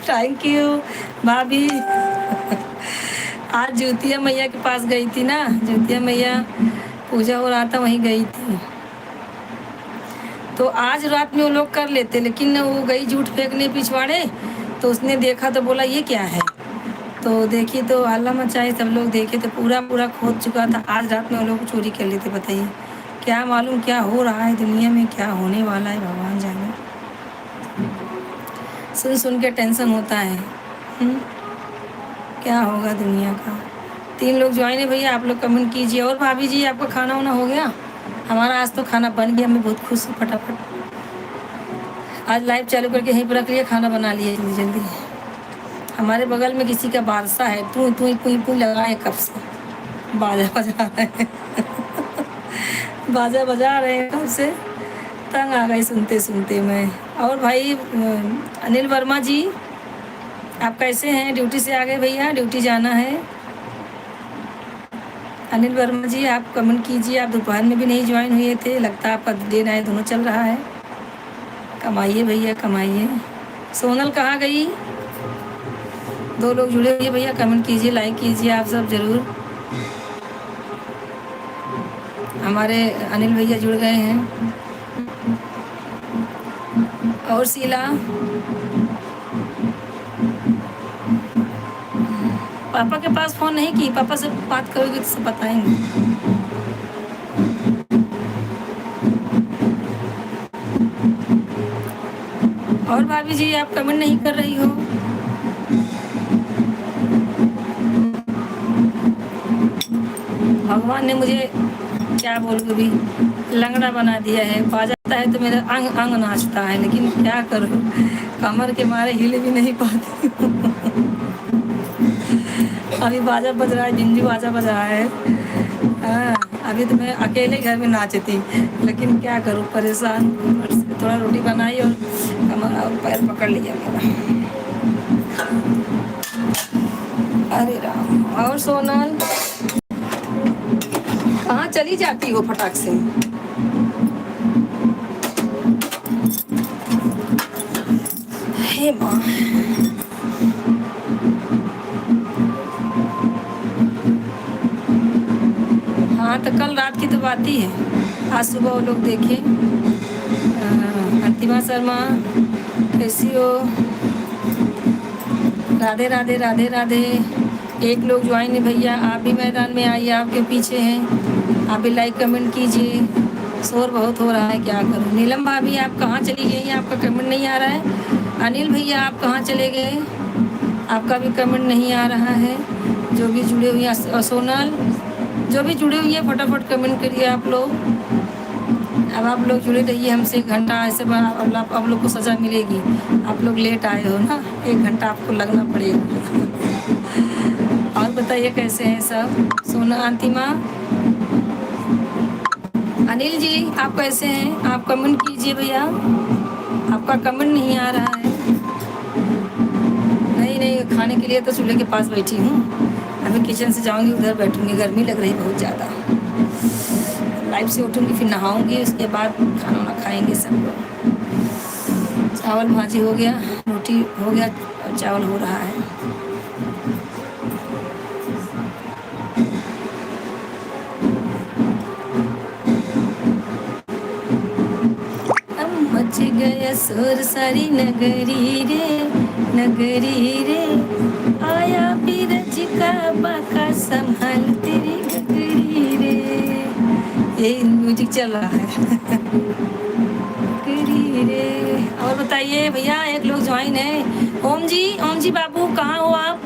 S2: थैंक यू भाभी। आज ज्योतिया मैया के पास गई थी ना, ज्योतिया मैया पूजा हो रहा था वहीं गई थी। तो आज रात में वो लोग कर लेते, लेकिन वो गई झूठ फेंकने पिछवाड़े, तो उसने देखा तो बोला ये क्या है। तो देखी तो हल्ला मचाए, सब लोग देखे तो पूरा खोद चुका था। आज रात में वो लोग चोरी कर लेते। बताइए क्या मालूम क्या हो रहा है दुनिया में, क्या होने वाला है भगवान जाने। सुन के टेंशन होता है। क्या होगा दुनिया का। 3 लोग ज्वाइन है भैया, आप लोग कमेंट कीजिए। और भाभी जी आपका खाना वाना हो गया? हमारा आज तो खाना बन गया, मैं बहुत खुश हूँ। फटाफट आज लाइव चालू करके यहीं पर रख लिया, खाना बना लिया जल्दी जल्दी। हमारे बगल में किसी का बारसा है, तू लगाए कब से, बाजा बजा रहे हैं। बाजा बजा रहे हैं कब से, तंग आ गई सुनते सुनते मैं। और भाई अनिल वर्मा जी आप कैसे हैं? ड्यूटी से आ गए भैया, ड्यूटी जाना है। अनिल वर्मा जी आप कमेंट कीजिए। आप दोपहर में भी नहीं ज्वाइन हुए थे, लगता है आपका डे नाइट दोनों चल रहा है। कमाइए भैया कमाइए। सोनल कहाँ गई? 2 लोग जुड़े हुए भैया, कमेंट कीजिए, लाइक कीजिए आप सब ज़रूर। हमारे अनिल भैया जुड़ गए हैं। और शीला पापा के पास फ़ोन नहीं की, पापा से बात करोगे तो सब बताएंगे। और भाभी जी आप कमेंट नहीं कर रही हो। भगवान ने मुझे क्या बोलूँ अभी लंगड़ा बना दिया है। बाजाता है तो मेरा अंग अंग नाचता है, लेकिन क्या करूँ, कमर के मारे हिले भी नहीं पाती। अभी बाजा बज रहा है, जिंजू बाजा बज रहा है। अभी तो मैं अकेले घर में नाचती, लेकिन क्या करूँ परेशान। थोड़ा रोटी बनाई और कमर और पैर पकड़ लिया मेरा। अरे राम। और सोनल कहाँ चली जाती हो फटाक से? हे माँ। हाँ तो कल रात की तो बात ही है। आज सुबह वो लोग देखे। अंतिमा शर्मा कैसी हो? राधे राधे राधे राधे। एक लोग ज्वाइन है भैया, आप भी मैदान में आइए, आपके पीछे हैं, आप भी लाइक कमेंट कीजिए। शोर बहुत हो रहा है, क्या करूं। नीलम भाभी आप कहाँ चली गई हैं? आपका कमेंट नहीं आ रहा है। अनिल भैया आप कहाँ चले गए? आपका भी कमेंट नहीं आ रहा है। जो भी जुड़े हुए हैं, सोनल जो भी जुड़े हुए हैं फटाफट कमेंट करिए आप लोग। अब आप लोग जुड़े रहिए हमसे, 1 घंटा ऐसे आप लोग को सज़ा मिलेगी। आप लोग लेट आए हो ना, 1 घंटा आपको लगना पड़ेगा। और बताइए कैसे हैं सब? सोना अंतिमा अनिल जी आप कैसे हैं? आप कमेंट कीजिए भैया, आपका कमेंट नहीं आ रहा है। नहीं नहीं, खाने के लिए तो चूल्हे के पास बैठी हूँ, अभी किचन से जाऊँगी उधर बैठूँगी, गर्मी लग रही बहुत ज़्यादा। लाइव से उठूँगी फिर नहाऊँगी, उसके बाद खाना वाना खाएँगे सब लोग। चावल भाजी हो गया, रोटी हो गया और चावल हो रहा है। मच गया शोर सारी नगरी रे, आया बीरज का बाका संभाल तेरी गगरी रे। ये म्यूजिक चल रहा है। गगरी रे। और बताइए भैया, एक लोग ज्वाइन है। ओम जी बाबू कहाँ हो आप?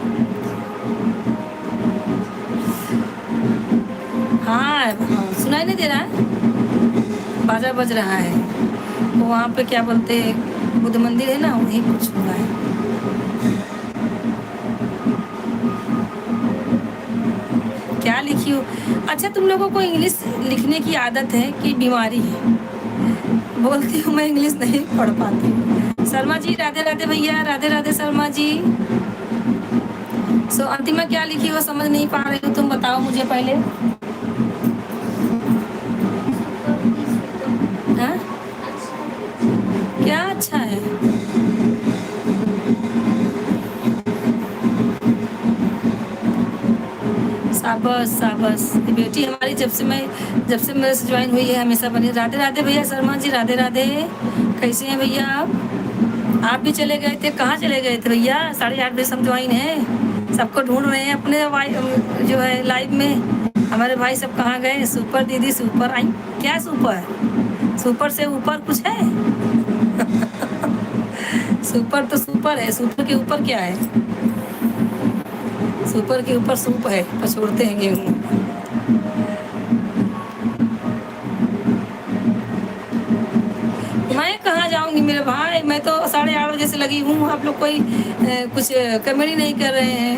S2: हाँ सुनाई नहीं दे रहा है? बाजा बज रहा है। वो वहाँ पे क्या बोलते हैं, बुद्ध मंदिर है ना, वहीं कुछ हुआ है। क्या लिखी हो? अच्छा तुम लोगों को इंग्लिश लिखने की आदत है कि बीमारी है? बोलती हूँ मैं इंग्लिश नहीं पढ़ पाती। शर्मा जी राधे राधे भैया, राधे राधे शर्मा जी। सो अंतिमा क्या लिखी हो समझ नहीं पा रही हो, तुम बताओ मुझे पहले। हाँ क्या अच्छा है? शाबाश शाबाश। बेटी हमारी जब से मेरे से ज्वाइन हुई है हमेशा बनी। राधे राधे भैया शर्मा जी, राधे राधे। कैसे हैं भैया आप भी चले गए थे? कहाँ चले गए थे भैया? 8:30 बजे सब ज्वाइन है, सबको ढूंढ रहे हैं अपने जो है लाइव में। हमारे भाई सब कहाँ गए? सुपर दीदी सुपर आई। क्या सुपर से ऊपर कुछ है? सुपर तो सुपर है, सुपर के ऊपर क्या है? सुपर के ऊपर सूप है, पछोड़ते हैं गेहूँ। मैं कहाँ जाऊंगी मेरे भाई, मैं तो 8:30 बजे से लगी हूँ। आप लोग कोई कुछ कमेंट नहीं कर रहे हैं।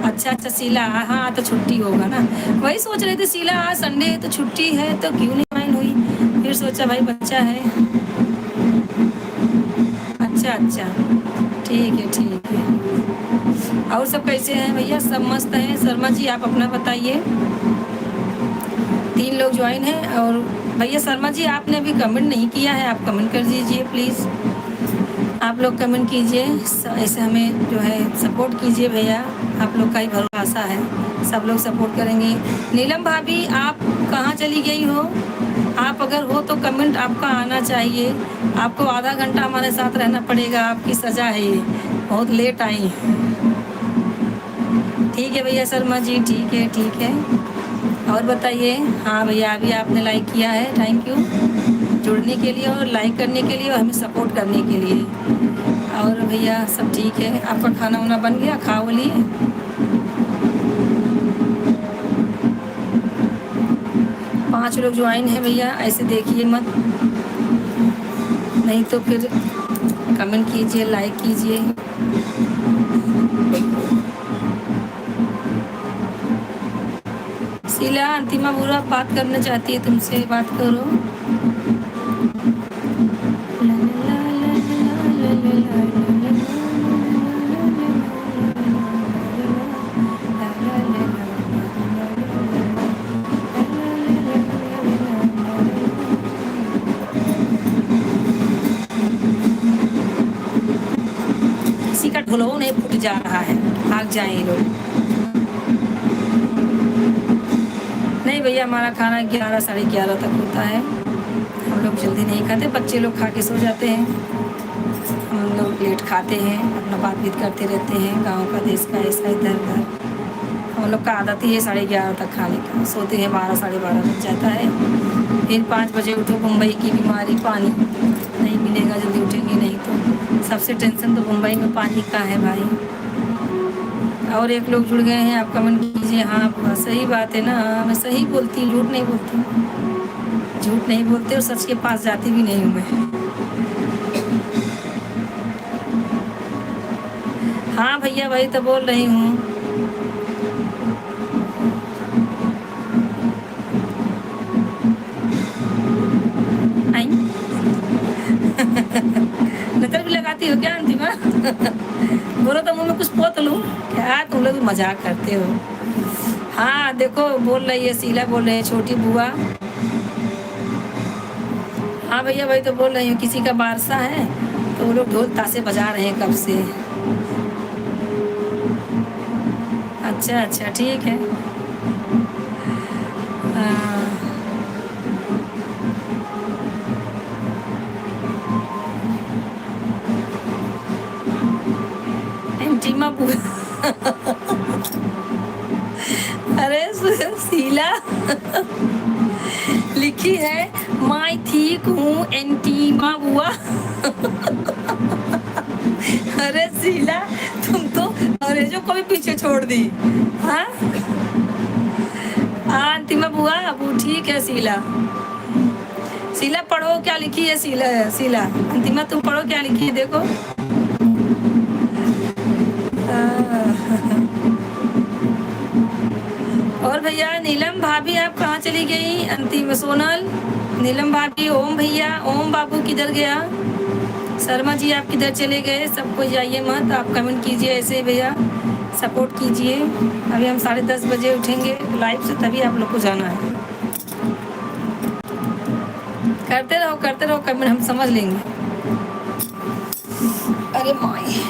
S2: अच्छा शीला, हाँ तो छुट्टी होगा ना, वही सोच रहे थे शीला आज संडे है तो छुट्टी है तो क्यों नहीं ज्वाइन हुई। फिर सोचा भाई बच्चा है। अच्छा ठीक है। और सब कैसे हैं भैया? सब मस्त हैं। शर्मा जी आप अपना बताइए। 3 लोग ज्वाइन हैं। और भैया शर्मा जी आपने अभी कमेंट नहीं किया है, आप कमेंट कर दीजिए प्लीज़। आप लोग कमेंट कीजिए, ऐसे हमें जो है सपोर्ट कीजिए भैया, आप लोग का ही भरोसा है, सब लोग सपोर्ट करेंगे। नीलम भाभी आप कहाँ चली गई हो? आप अगर हो तो कमेंट आपका आना चाहिए। आपको आधा घंटा हमारे साथ रहना पड़ेगा, आपकी सज़ा है ये, बहुत लेट आई। ठीक है भैया शर्मा जी, ठीक है। और बताइए। हाँ भैया अभी आपने लाइक किया है, थैंक यू जुड़ने के लिए और लाइक करने के लिए और हमें सपोर्ट करने के लिए। और भैया सब ठीक है, आपका खाना वाना बन गया, खाओ लिए? 5 लोग ज्वाइन है भैया, ऐसे देखिए मत, नहीं तो फिर कमेंट कीजिए, लाइक कीजिए। शीला अंतिमा बुरा बात करना चाहती है तुमसे, बात करो। किसी का ढोलक नहीं फूट जा रहा है, भाग जाए ये लोग। नहीं भैया हमारा खाना 11 साढ़े 11 तक होता है। हम लोग जल्दी नहीं खाते, बच्चे लोग खा के सो जाते हैं, हम लोग लेट खाते हैं, अपना बातचीत करते रहते हैं, गांव का देश का ऐसा इधर उधर। हम लोग का आदत ही है 11:30 तक खाने का, सोते हैं 12 साढ़े 12 बज जाता है। फिर 5 बजे उठो, मुंबई की बीमारी, पानी नहीं मिलेगा, जल्दी उठेंगे नहीं तो। सबसे टेंशन तो मुंबई में पानी का है भाई। और एक लोग जुड़ गए हैं, आप कमेंट कीजिए। हाँ सही बात है ना, मैं सही बोलती हूँ, झूठ नहीं बोलती हूँ, झूठ नहीं बोलते और सच के पास जाती भी नहीं हूँ मैं। हाँ भैया वही तो बोल रही हूँ। नजर भी लगाती हो क्या अंतिमा? बोलो तो मुंह में कुछ पोत लूं क्या? तुम लोग मजाक करते हो। हाँ देखो बोल रही है, शीला बोल रही है, छोटी बुआ। हाँ भैया वही तो बोल रही हूँ, किसी का बारसा है तो वो लोग ढोल ताशे बजा रहे हैं कब से। अच्छा अच्छा ठीक है। एंटीमा अरे शीला लिखी है मैं ठीक हूँ एंटीमा बुआ। अरे शीला तुम तो अंग्रेजों को भी पीछे छोड़ दी। हाँ अंतिमा बुआ अबू ठीक है। शीला शीला पढ़ो क्या लिखी है। शीला अंतिमा तुम पढ़ो क्या लिखी है देखो। और भैया नीलम भाभी आप कहाँ चली गई? अंतिम सोनल, नीलम भाभी, ओम भैया, ओम बाबू किधर गया? शर्मा जी आप किधर चले गए? सबको जाइए मत, आप कमेंट कीजिए ऐसे भैया, सपोर्ट कीजिए। अभी हम 10:30 बजे उठेंगे लाइव से, तभी आप लोग को जाना है। करते रहो कमेंट, हम समझ लेंगे। अरे माई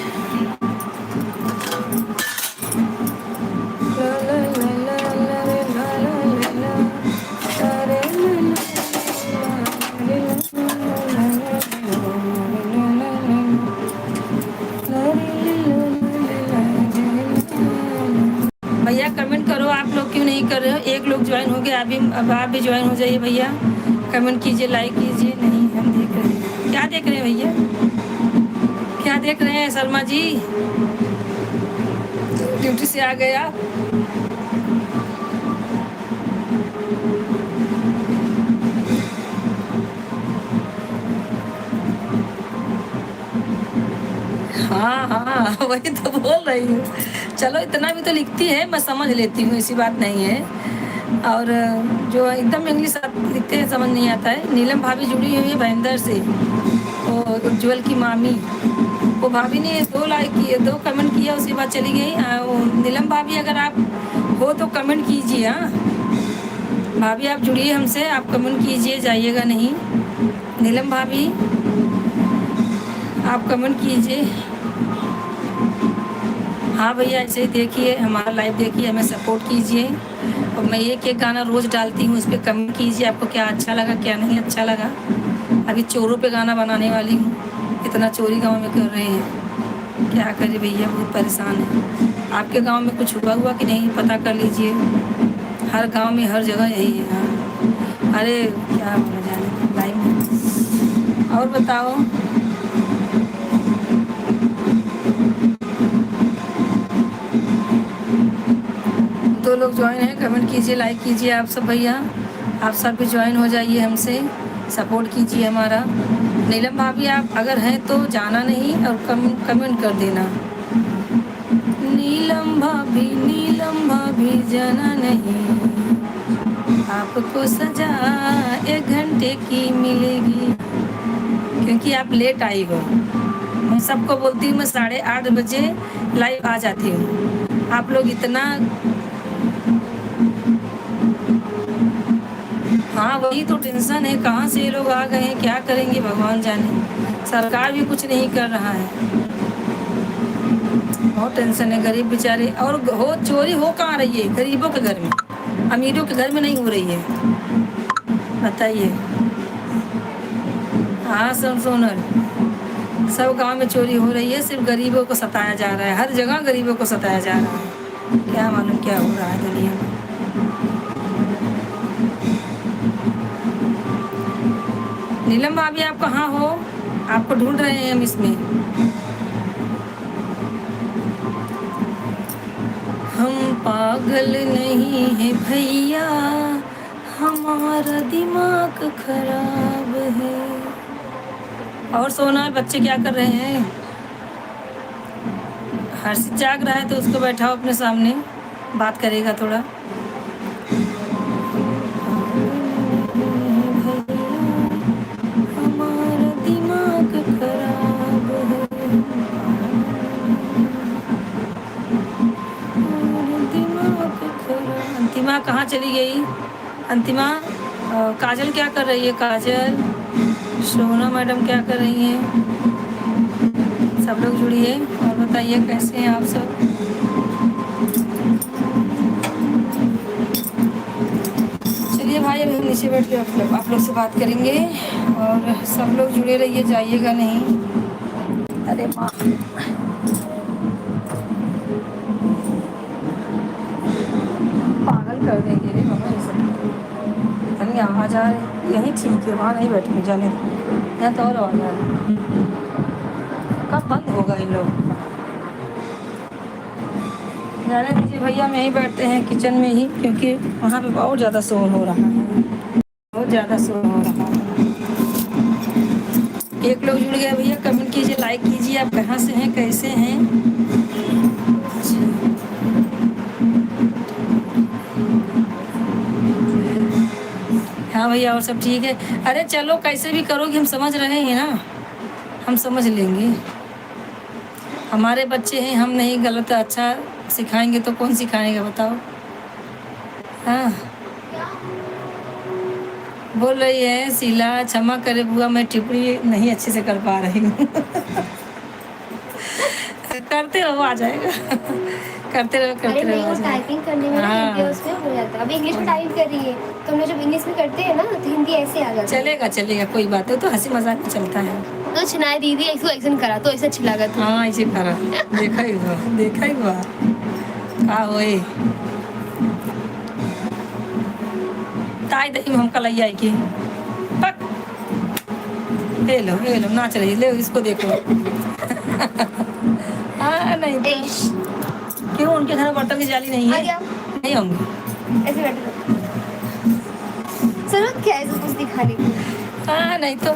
S2: भैया कमेंट करो, आप लोग क्यों नहीं कर रहे हो? एक लोग ज्वाइन हो गए, अब आप भी ज्वाइन हो जाइए भैया, कमेंट कीजिए, लाइक कीजिए। नहीं हम देख रहे हैं, क्या देख रहे हैं भैया, क्या देख रहे हैं? शर्मा जी ड्यूटी से आ गए आप? हाँ हाँ वही तो बोल रही हूँ। चलो इतना भी तो लिखती है, मैं समझ लेती हूँ, ऐसी बात नहीं है। और जो एकदम इंग्लिश लिखते हैं समझ नहीं आता है। नीलम भाभी जुड़ी हुई है भयंदर से, और उज्ज्वल की मामी, वो भाभी ने 2 लाइक किए, 2 कमेंट किया, उसके बाद चली गई। नीलम भाभी अगर आप हो तो कमेंट कीजिए। हाँ भाभी आप जुड़िए हमसे, आप कमेंट कीजिए, जाइएगा नहीं। नीलम भाभी आप कमेंट कीजिए। हाँ भैया ऐसे ही देखिए, हमारा लाइव देखिए, हमें सपोर्ट कीजिए। और मैं एक गाना रोज़ डालती हूँ, उस पर कमेंट कीजिए, आपको क्या अच्छा लगा क्या नहीं अच्छा लगा। अभी चोरों पे गाना बनाने वाली हूँ, इतना चोरी गांव में कर रहे हैं, क्या करे भैया, बहुत परेशान है। आपके गांव में कुछ हुआ कि नहीं पता कर लीजिए, हर गांव में हर जगह यही है। हाँ अरे क्या बोला जाने लाइव में। और बताओ दो लोग ज्वाइन हैं, कमेंट कीजिए, लाइक कीजिए आप सब भैया, आप सब भी ज्वाइन हो जाइए, हमसे सपोर्ट कीजिए हमारा। नीलम भाभी आप अगर हैं तो जाना नहीं और कमेंट कर देना। नीलम भाभी जाना नहीं, आपको सजा 1 घंटे की मिलेगी, क्योंकि आप लेट आई हो। मैं सबको बोलती हूँ मैं 8:30 बजे लाइव आ जाती हूँ, आप लोग इतना। हाँ वही तो टेंशन है, कहाँ से ये लोग आ गए हैं, क्या करेंगे भगवान जाने। सरकार भी कुछ नहीं कर रहा है, बहुत टेंशन है। गरीब बेचारे, और हो चोरी हो कहाँ रही है, गरीबों के घर में। अमीरों के घर में नहीं हो रही है, बताइए। हाँ सोनल, सब गांव में चोरी हो रही है, सिर्फ गरीबों को सताया जा रहा है, हर जगह गरीबों को सताया जा रहा है। क्या मालूम क्या हो रहा है दुनिया में। नीलम भाभी आप कहाँ हो? आपको ढूंढ रहे हैं हम इसमें। हम पागल नहीं है भैया, हमारा दिमाग खराब है। और सोना, बच्चे क्या कर रहे हैं? हर्षित जाग रहा है तो उसको बैठाओ अपने सामने, बात करेगा थोड़ा। हमारा दिमाग खराब है, दिमाग खराब। अंतिमा कहाँ चली गई? अंतिमा, काजल क्या कर रही है? काजल, सोना मैडम क्या कर रही हैं? सब लोग जुड़िए और बताइए कैसे हैं आप सब। चलिए भाई, अभी हम नीचे बैठ के आप लोग से बात करेंगे और सब लोग जुड़े रहिए, जाइएगा नहीं। अरे माँ, पागल कर देंगे रे बाबा ये सब। यानी आ जा रहे यहीं ठीक है, वहाँ नहीं बैठेंगे, जाने यहाँ तो और आ जा रहे। कब बंद होगा इन लोग? जाने दीजिए भैया, हम यहीं बैठते हैं किचन में ही, क्योंकि वहाँ पे बहुत ज़्यादा शोर हो रहा है, बहुत ज़्यादा शोर हो रहा है। एक लोग जुड़ गए भैया, कमेंट कीजिए, लाइक कीजिए, आप कहाँ से हैं, कैसे हैं? हाँ भैया, और सब ठीक है। अरे चलो, कैसे भी करोगे, हम समझ रहे हैं ना, हम समझ लेंगे। हमारे बच्चे हैं, हम नहीं गलत अच्छा सिखाएंगे तो कौन सिखाएगा बताओ? हाँ, बोल रही है शीला, क्षमा करे बुआ, मैं टिप्पणी नहीं अच्छे से कर पा रही हूँ। करते रहो, आ जाएगा। करते रहो, करते रहो, आ जाएगा।
S1: टाइपिंग करने में हिंदी उसमें हो जाता है। अभी इंग्लिश में टाइप कर रही है तो हम लोग जब इंग्लिश में करते हैं ना तो हिंदी ऐसे आ जाती है।
S2: चलेगा चलेगा, कोई बात है, तो हंसी मजाक में चलता है।
S1: तो चिनाई दीदी ऐसे एक्शन करा तो ऐसा अच्छा लगा। तो
S2: हाँ, ऐसे करा, देखा ही हुआ, देखा ही हुआ। का होए ताई दही में हम कलैया आई की पक। ले लो नाच रही, ले इसको देखो। हाँ नहीं क्यों, उनके घर में बर्तन की जाली नहीं है? नहीं होंगे
S1: ऐसे बैठे जरूरत क्या है कुछ दिखाने की?
S2: हाँ नहीं तो,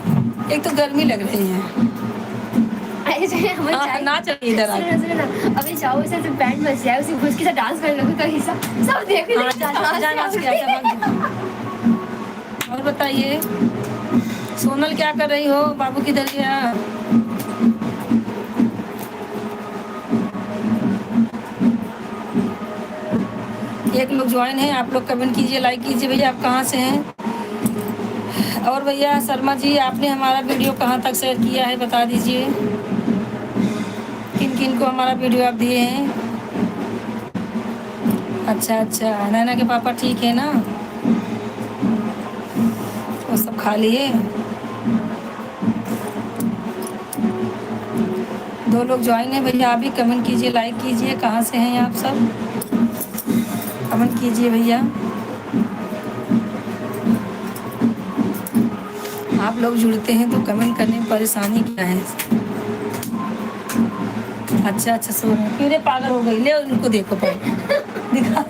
S2: एक तो गर्मी लग रही है। हाँ, नाच रही इधर आके।
S1: अभी जाओ इसे बैंड बज जाए, उसी घुस के साथ डांस करने लगो, कहीं सब देख
S2: और बताइए सोनल क्या कर रही हो? बाबू किधर गया? एक लोग ज्वाइन है, आप लोग कमेंट कीजिए, लाइक कीजिए भैया, आप कहाँ से हैं? और भैया शर्मा जी, आपने हमारा वीडियो कहाँ तक शेयर किया है बता दीजिए, किन किन को हमारा वीडियो आप दिए हैं? अच्छा, नैना के पापा ठीक है ना? वो सब खा लिए? 2 लोग ज्वाइन है भैया, आप भी कमेंट कीजिए, लाइक कीजिए, कहाँ से हैं आप सब? कमेंट कीजिए भैया। आप लोग जुड़ते हैं तो कमेंट करने में परेशानी क्या है? अच्छा सो रहे पागल हो गई, ले उनको देखो पहले दिखा।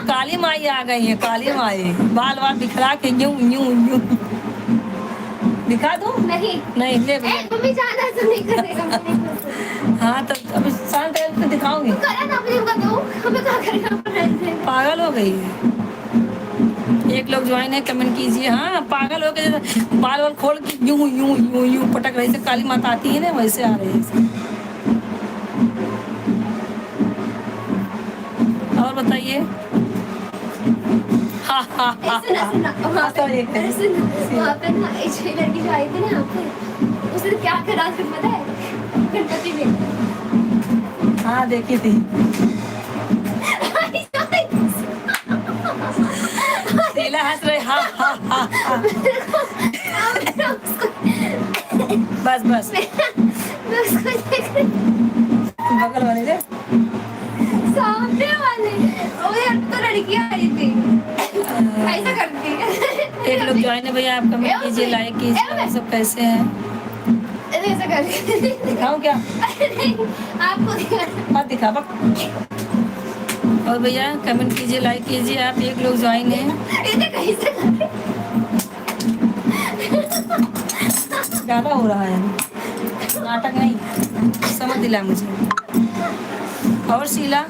S2: काली माई आ गई है, काली माई बाल बिखरा के यूं दिखा दो। नहीं ले
S1: मम्मी जाना तो नहीं करेगा।
S2: हाँ तो अभी शांत है, दिखाऊंगी। पागल हो गई है। एक लोग ज्वाइन है, कमेंट कीजिए। हाँ, पागल हो गए, बाल खोल के यूं पटक रही से, काली माता आती है ना वैसे आ रही है। और बताइए।
S1: लड़की जो आई थी ना उसने क्या करा पता है? गणपति में।
S2: हाँ देखी थी। हंस रहे हाँ हाँ हाँ हाँ। बस बस
S1: मैं उसको देख रही
S2: बगल वाले रे
S1: सामने वाले ओ यार तो लड़कियां आई थी ऐसा करती है
S2: एक लोग ज्वाइन है भैया, आप कमेंट कीजिए, लाइक कीजिए। आप सब कैसे हैं?
S1: ऐसा करती
S2: दिखाऊं क्या?
S1: आपको
S2: मत दिखा बक। और भैया कमेंट कीजिए, लाइक कीजिए। आप एक लोग ज्वाइन हैं।
S1: इसे कैसे करती
S2: ज़्यादा हो रहा है, नाटक नहीं, समझ दिला मुझे। और शीला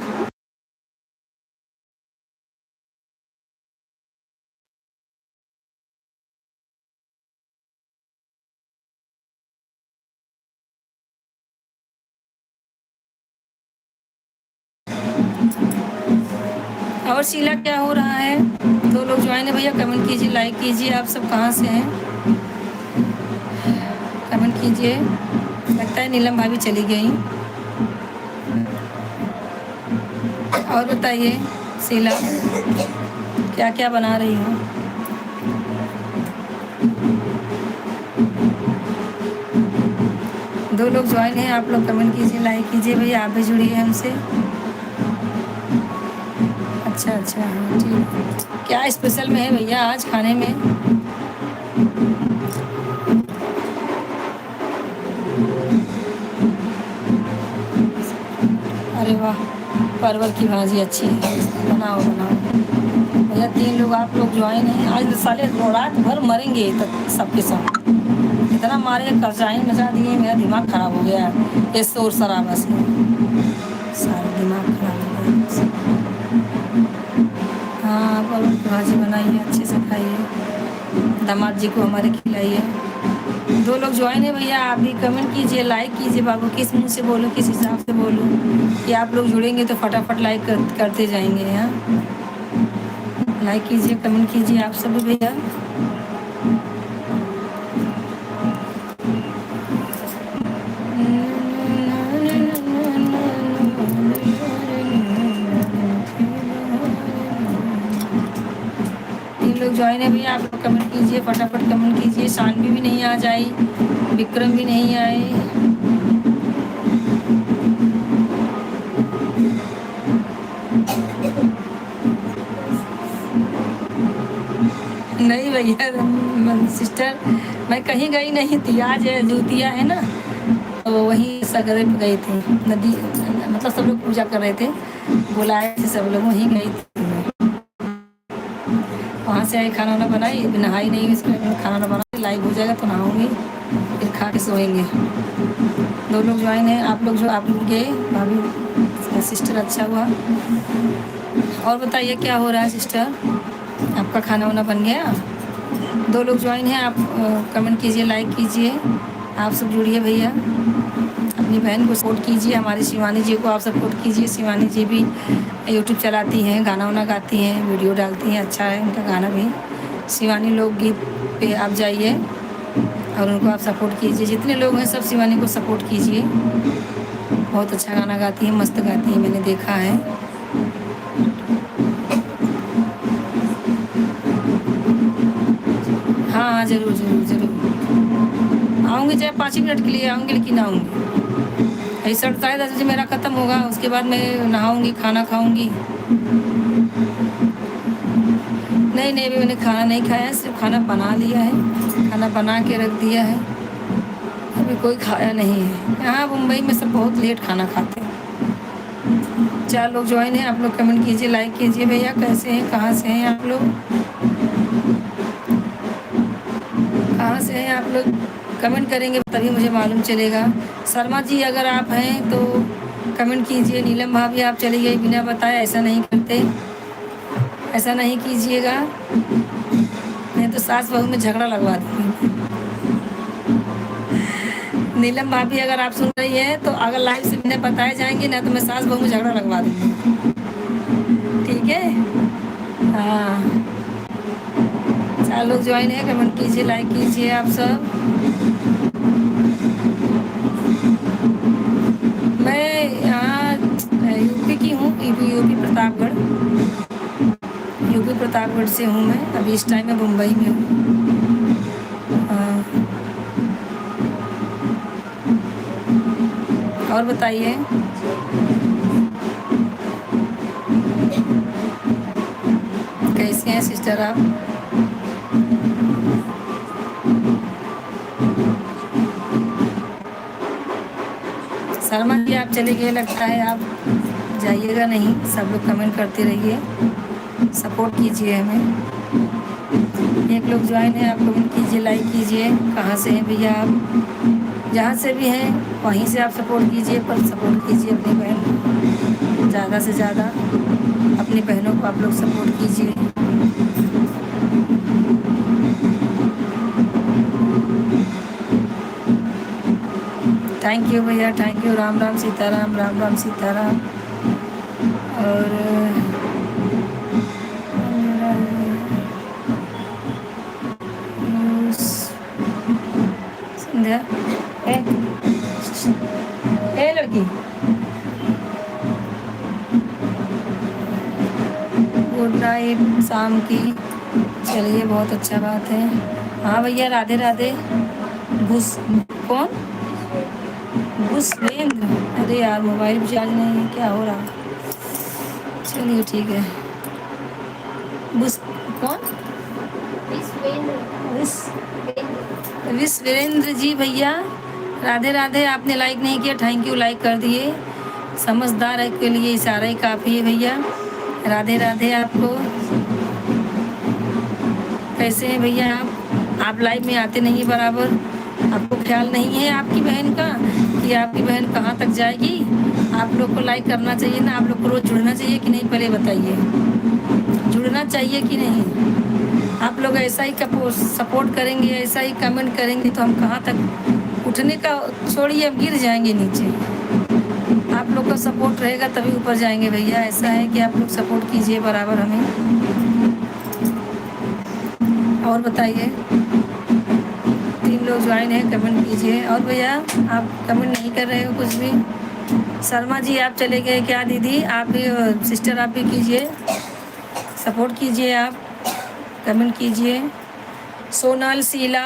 S2: और शीला क्या हो रहा है? दो लोग ज्वाइन है भैया, कमेंट कीजिए, लाइक कीजिए। आप सब कहाँ से हैं? कमेंट कीजिए। लगता है नीलम भाभी चली गई। और बताइए शीला क्या क्या बना रही हो? दो लोग ज्वाइन हैं, आप लोग कमेंट कीजिए, लाइक कीजिए। भैया आप भी जुड़िए हमसे। अच्छा अच्छा हाँ ठीक। क्या स्पेशल में है भैया आज खाने में? अरे वाह, परवल की भाजी अच्छी है, बनाओ बनाओ। भैया 3 लोग आप लोग ज्वाइन हैं। आज साले रात भर मरेंगे तक सबके सब। इतना मारे करचाई मचा दिए, मेरा दिमाग खराब हो गया ये शोर शराबा से। सारा दिमाग खराब हो गया। हाँ परवल की भाजी बनाइए, अच्छे से खाइए, दामाद जी को हमारे खिलाइए। 2 लोग ज्वाइन है भैया, आप भी कमेंट कीजिए, लाइक कीजिए। बाबू किस मुंह से बोलूँ, किस हिसाब से बोलूँ कि आप लोग जुड़ेंगे तो फटाफट लाइक करते जाएंगे। यहाँ लाइक कीजिए, कमेंट कीजिए आप सब भैया। लोग ज्वाइन है भैया, आप लोग कमेंट कीजिए, फटाफट कमेंट कीजिए। शानवी भी नहीं आ जाई, विक्रम भी नहीं आए। नहीं भैया सिस्टर, मैं कहीं गई नहीं थी। आज जूतिया है ना, तो वहीं सगरे पे गई थी नदी, मतलब सब लोग पूजा कर रहे थे, बुलाए थे सब लोग, वहीं गई थी। वहाँ से आई, खाना वाना बनाई, नहाई नहीं, इसके खाना वाना बना, लाइव हो जाएगा तो नहाऊंगी, फिर खा के सोएंगे। 2 लोग ज्वाइन हैं, आप लोग जो आप लोग गए भाभी सिस्टर, अच्छा हुआ। और बताइए क्या हो रहा है सिस्टर, आपका खाना वाना बन गया? 2 लोग ज्वाइन हैं, आप कमेंट कीजिए, लाइक कीजिए। आप सब जुड़िए भैया, अपनी बहन को सपोर्ट कीजिए, हमारी शिवानी जी को आप सपोर्ट कीजिए। शिवानी जी भी यूट्यूब चलाती हैं, गाना वाना गाती हैं, वीडियो डालती हैं, अच्छा है उनका गाना भी। शिवानी लोकगीत पे आप जाइए और उनको आप सपोर्ट कीजिए। जितने लोग हैं सब शिवानी को सपोर्ट कीजिए, बहुत अच्छा गाना गाती है, मस्त गाती है, मैंने देखा है। हाँ हाँ ज़रूर ज़रूर ज़रूर आऊँगी, चाहे 5 मिनट के लिए आऊँगी, लेकिन आऊँगी। ऐसा 10:30 बजे मेरा ख़त्म होगा, उसके बाद मैं नहाऊँगी, खाना खाऊँगी। नहीं नहीं, अभी मैंने खाना नहीं खाया है, सिर्फ खाना बना लिया है, खाना बना के रख दिया है, अभी कोई खाया नहीं है। यहाँ मुंबई में सब बहुत लेट खाना खाते हैं। 4 लोग ज्वाइन हैं, आप लोग कमेंट कीजिए, लाइक कीजिए। भैया कैसे हैं, कहाँ से हैं आप लोग, कहाँ से हैं आप लोग? कमेंट करेंगे तभी मुझे मालूम चलेगा। शर्मा जी अगर आप हैं तो कमेंट कीजिए। नीलम भाभी आप चली गई बिना बताए, ऐसा नहीं करते, ऐसा नहीं कीजिएगा, नहीं तो सास बहू में झगड़ा लगवा दूँगी। नीलम भाभी अगर आप सुन रही हैं तो अगर लाइव से बिना बताए जाएंगे ना, तो मैं सास बहू में झगड़ा लगवा दूँगी, ठीक है? हाँ 4 लोग ज्वाइन है, कमेंट कीजिए, लाइक कीजिए आप सब। मैं यहाँ यूपी की हूँ, यूपी प्रतापगढ़, यूपी भी प्रतापगढ़ से हूँ मैं, अभी इस टाइम मैं मुंबई में हूँ। हाँ, और बताइए। कैसे हैं सिस्टर आप? शर्मा जी आप चले गए, लगता है आप जाइएगा नहीं। सब लोग कमेंट करते रहिए, सपोर्ट कीजिए हमें। एक लोग ज्वाइन है, आप कमेंट कीजिए, लाइक कीजिए। कहाँ से हैं भैया आप? जहाँ से भी हैं वहीं से आप सपोर्ट कीजिए, पर सपोर्ट कीजिए अपनी बहन को ज़्यादा से ज़्यादा। अपनी बहनों को आप लोग सपोर्ट कीजिए। थैंक यू भैया, थैंक यू। राम राम सीताराम, राम राम सीताराम। और संध्या ए लड़की, गुड नाइट शाम की। चलिए बहुत अच्छा बात है। हाँ भैया, राधे राधे। घुस कौन? घुसवेंद्र? अरे यार मोबाइल भी चार्ज नहीं है, क्या हो रहा है? चलिए ठीक है। घुस कौन? विश्वेंद्र जी भैया, राधे राधे। आपने लाइक नहीं किया, थैंक यू, लाइक कर दिए। समझदार है के लिए इशारा ही काफ़ी है भैया। राधे राधे आपको। कैसे हैं भैया आप लाइव में आते नहीं बराबर। आपको ख्याल नहीं है आपकी बहन का कि आपकी बहन कहाँ तक जाएगी? आप लोग को लाइक करना चाहिए ना, आप लोग को रोज़ जुड़ना चाहिए कि नहीं? पहले बताइए, जुड़ना चाहिए कि नहीं? आप लोग ऐसा ही सपोर्ट करेंगे, ऐसा ही कमेंट करेंगे तो हम कहाँ तक उठने का छोड़िए, अब गिर जाएंगे नीचे। आप लोग का सपोर्ट रहेगा तभी ऊपर जाएंगे भैया। ऐसा है कि आप लोग सपोर्ट कीजिए बराबर हमें। और बताइए, 3 लोग ज्वाइन हैं, कमेंट कीजिए। और भैया आप कमेंट नहीं कर रहे हो कुछ भी। शर्मा जी आप चले गए क्या? दीदी आप भी, सिस्टर आप भी कीजिए, सपोर्ट कीजिए, आप कमेंट कीजिए। सोनल, शीला,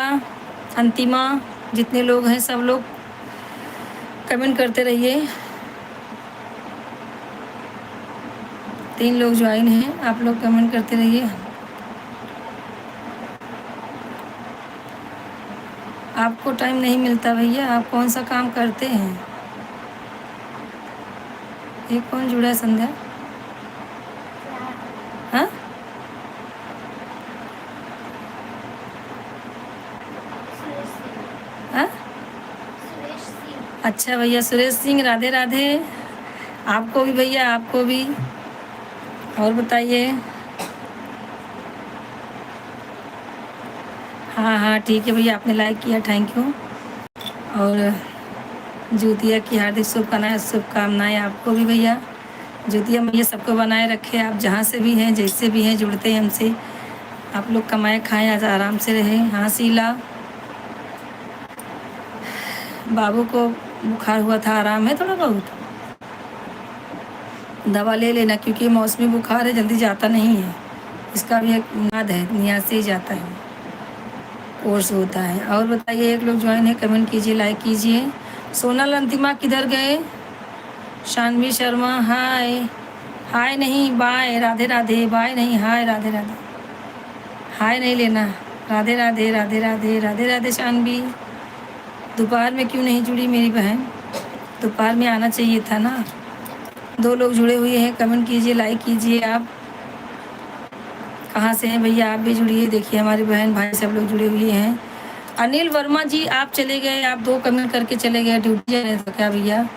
S2: अंतिमा, जितने लोग हैं सब लोग कमेंट करते रहिए। 3 लोग ज्वाइन हैं, आप लोग कमेंट करते रहिए। आपको टाइम नहीं मिलता भैया, आप कौन सा काम करते हैं? ये कौन जुड़ा है? संध्या? हाँ, हाँ, अच्छा भैया सुरेश सिंह, राधे राधे। आपको भी भैया, आपको भी। और बताइए। हाँ हाँ ठीक है भैया, आपने लाइक किया, थैंक यू। और ज्योतिया की हार्दिक शुभकामनाएं आपको भी भैया। ज्योतिया मैया सबको बनाए रखे, आप जहाँ से भी हैं, जैसे भी हैं, जुड़ते हैं हमसे। आप लोग कमाए खाएं, आज आराम से रहें। हाँ शीला, बाबू को बुखार हुआ था, आराम है थोड़ा बहुत? दवा ले लेना, क्योंकि मौसमी बुखार है, जल्दी जाता नहीं है। इसका भी एक मियाद है, मियाद से ही जाता है, कोर्स होता है। और बताइए, एक लोग ज्वाइन है, कमेंट कीजिए, लाइक कीजिए। सोनल अंतिमा किधर गए? शानवी शर्मा हाय। हाय नहीं बाय, राधे राधे। बाय नहीं, हाय, राधे राधे। हाय नहीं लेना। राधे राधे, राधे राधे, राधे राधे। शानवी दोपहर में क्यों नहीं जुड़ी मेरी बहन? दोपहर में आना चाहिए था ना। 2 लोग जुड़े हुए हैं, कमेंट कीजिए, लाइक कीजिए। आप कहाँ से हैं भैया? आप भी जुड़िए, देखिए हमारे बहन भाई सब लोग जुड़े हुए हैं। अनिल वर्मा जी आप चले गए, आप 2 कमेंट करके चले गए, ड्यूटी जा रहे थे क्या भैया?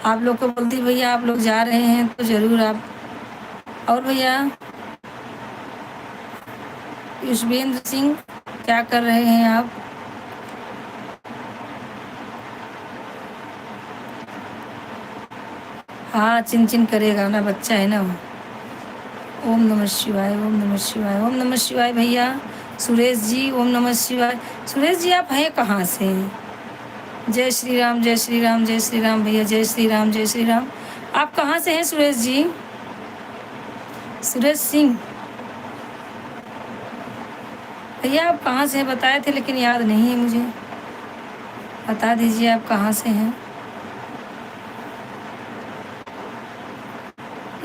S2: आप लोग को बोलती भैया, आप लोग जा रहे हैं तो ज़रूर आप। और भैया युष्वेंद्र सिंह क्या कर रहे हैं आप? हाँ चिन चिन करेगा ना, बच्चा है ना वो। ओम नमः शिवाय, ओम नमः शिवाय, ओम नमः शिवाय भैया। सुरेश जी ओम नमः शिवाय। सुरेश जी आप हैं कहाँ से? जय श्री राम, जय श्री राम, जय श्री राम भैया, जय श्री राम, जय श्री राम। आप कहाँ से हैं सुरेश जी? सुरेश सिंह, भैया आप कहाँ से हैं बताए थे लेकिन याद नहीं है मुझे, बता दीजिए आप कहाँ से हैं।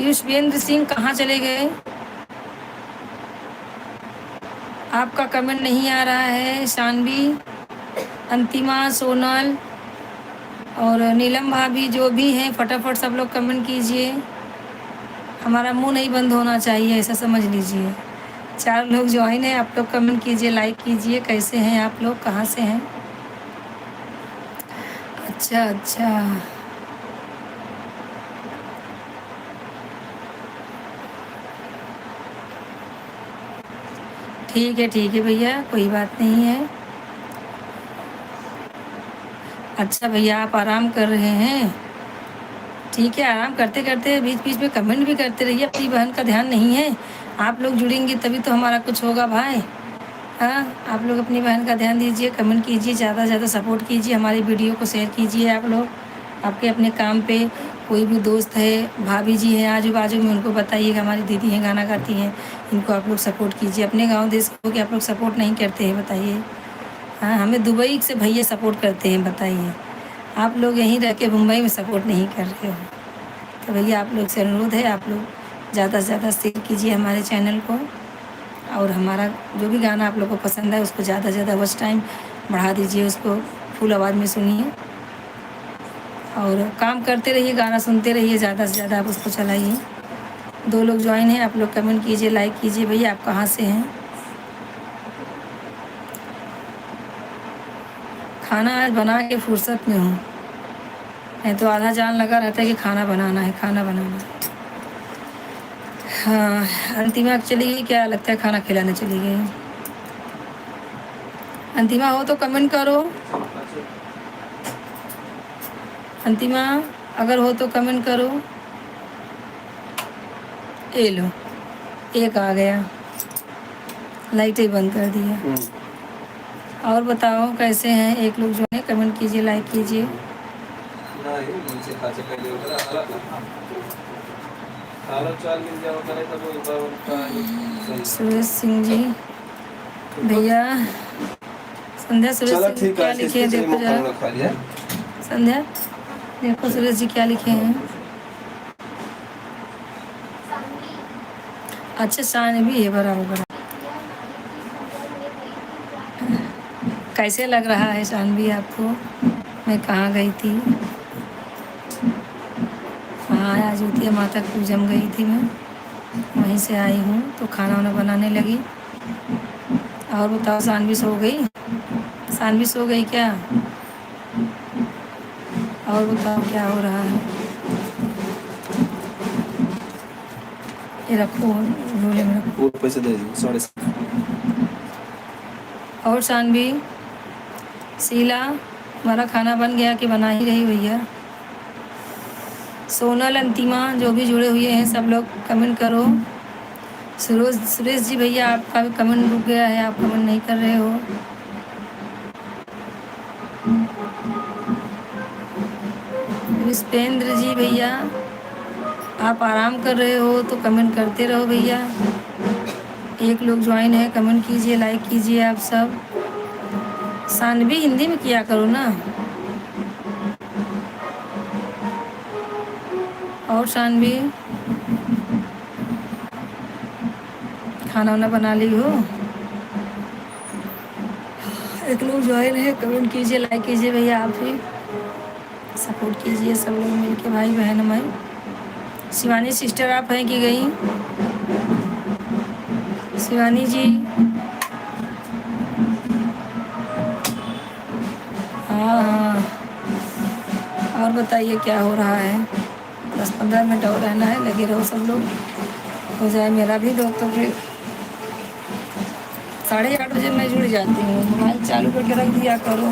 S2: युष्वेंद्र सिंह कहाँ चले गए? आपका कमेंट नहीं आ रहा है। शानवी, अंतिमा, सोनल और नीलम भाभी जो भी हैं फटाफट सब लोग कमेंट कीजिए। हमारा मुंह नहीं बंद होना चाहिए, ऐसा समझ लीजिए। 4 लोग ज्वाइन हैं, आप लोग कमेंट कीजिए, लाइक कीजिए। कैसे हैं आप लोग, कहाँ से हैं? अच्छा अच्छा, ठीक है भैया, कोई बात नहीं है। अच्छा भैया आप आराम कर रहे हैं, ठीक है। आराम करते करते बीच बीच में कमेंट भी करते रहिए। अपनी बहन का ध्यान नहीं है, आप लोग जुड़ेंगे तभी तो हमारा कुछ होगा भाई। हाँ, आप लोग अपनी बहन का ध्यान दीजिए, कमेंट कीजिए, ज़्यादा से ज़्यादा सपोर्ट कीजिए, हमारी वीडियो को शेयर कीजिए। आप लोग आपके अपने काम पे कोई भी दोस्त है, भाभी जी हैं आजू बाजू में, उनको बताइए कि हमारी दीदी हैं गाना गाती हैं, इनको आप लोग सपोर्ट कीजिए। अपने गाँव देश को कि आप लोग सपोर्ट नहीं करते हैं बताइए। हाँ, हमें दुबई से भैया सपोर्ट करते हैं बताइए, आप लोग यहीं रह के मुंबई में सपोर्ट नहीं कर रहे हो। तो भैया आप लोग से अनुरोध है, आप लोग ज़्यादा से ज़्यादा शेयर कीजिए हमारे चैनल को, और हमारा जो भी गाना आप लोग को पसंद है उसको ज़्यादा से ज़्यादा वॉच टाइम बढ़ा दीजिए, उसको फुल आवाज़ में सुनिए और काम करते रहिए, गाना सुनते रहिए, ज़्यादा से ज़्यादा आप उसको चलाइए। 2 लोग ज्वाइन हैं, आप लोग कमेंट कीजिए, लाइक कीजिए। भैया आप कहाँ से हैं? खाना आज बना के फुर्सत में हूँ, नहीं तो आधा जान लगा रहता है कि खाना बनाना है, खाना बनाना है। हाँ, अंतिमा चली गई, क्या लगता है खाना खिलाने चली गई। अंतिमा हो तो कमेंट करो, अंतिमा अगर हो तो कमेंट करो। ये लो, एक आ गया, लाइटें बंद कर दिया। और बताओ कैसे हैं? एक लोग जो है कमेंट कीजिए, लाइक कीजिए। सुरेश सिंह जी भैया, संध्या सुरेश सिंह क्या लिखे हैं देखो जरा। संध्या देखो सुरेश जी क्या लिखे हैं। अच्छा शानवी है, बराबर। कैसे लग रहा है शानवी आपको? मैं कहाँ गई थी? हाँ, आज ज्योतिया माता पूजम गई थी, मैं वहीं से आई हूँ तो खाना वाना बनाने लगी। और बताओ, शानवी सो गई? शानवी सो गई क्या? और बताओ क्या हो रहा है? ये रखो झोले में रखो।
S3: पैसे दे दो 7.5।
S2: और शानवी, शीला, हमारा खाना बन गया कि बना ही रही भैया? सोनल, अंतिमा जो भी जुड़े हुए हैं सब लोग कमेंट करो। सुरेश जी भैया आपका भी कमेंट रुक गया है, आप कमेंट नहीं कर रहे हो। विस्पेंद्र जी भैया आप आराम कर रहे हो तो कमेंट करते रहो भैया। एक लोग ज्वाइन है, कमेंट कीजिए, लाइक कीजिए आप सब। शानवी हिंदी में किया करो ना। और शानवी खाना वाना बना ली हो? एक लोग ज्वाइन है, कमेंट कीजिए, लाइक कीजिए भैया, आप भी सपोर्ट कीजिए सब लोग मिलके, भाई बहन हमारे। शिवानी सिस्टर आप हैं कि गई? शिवानी जी हाँ, और बताइए क्या हो रहा है? 10-15 मिनट और रहना है, लगे रहो सब लोग, हो जाए मेरा भी दो तो फिर 8:30 बजे मैं जुड़ जाती हूँ। मोबाइल चालू करके रख दिया करो।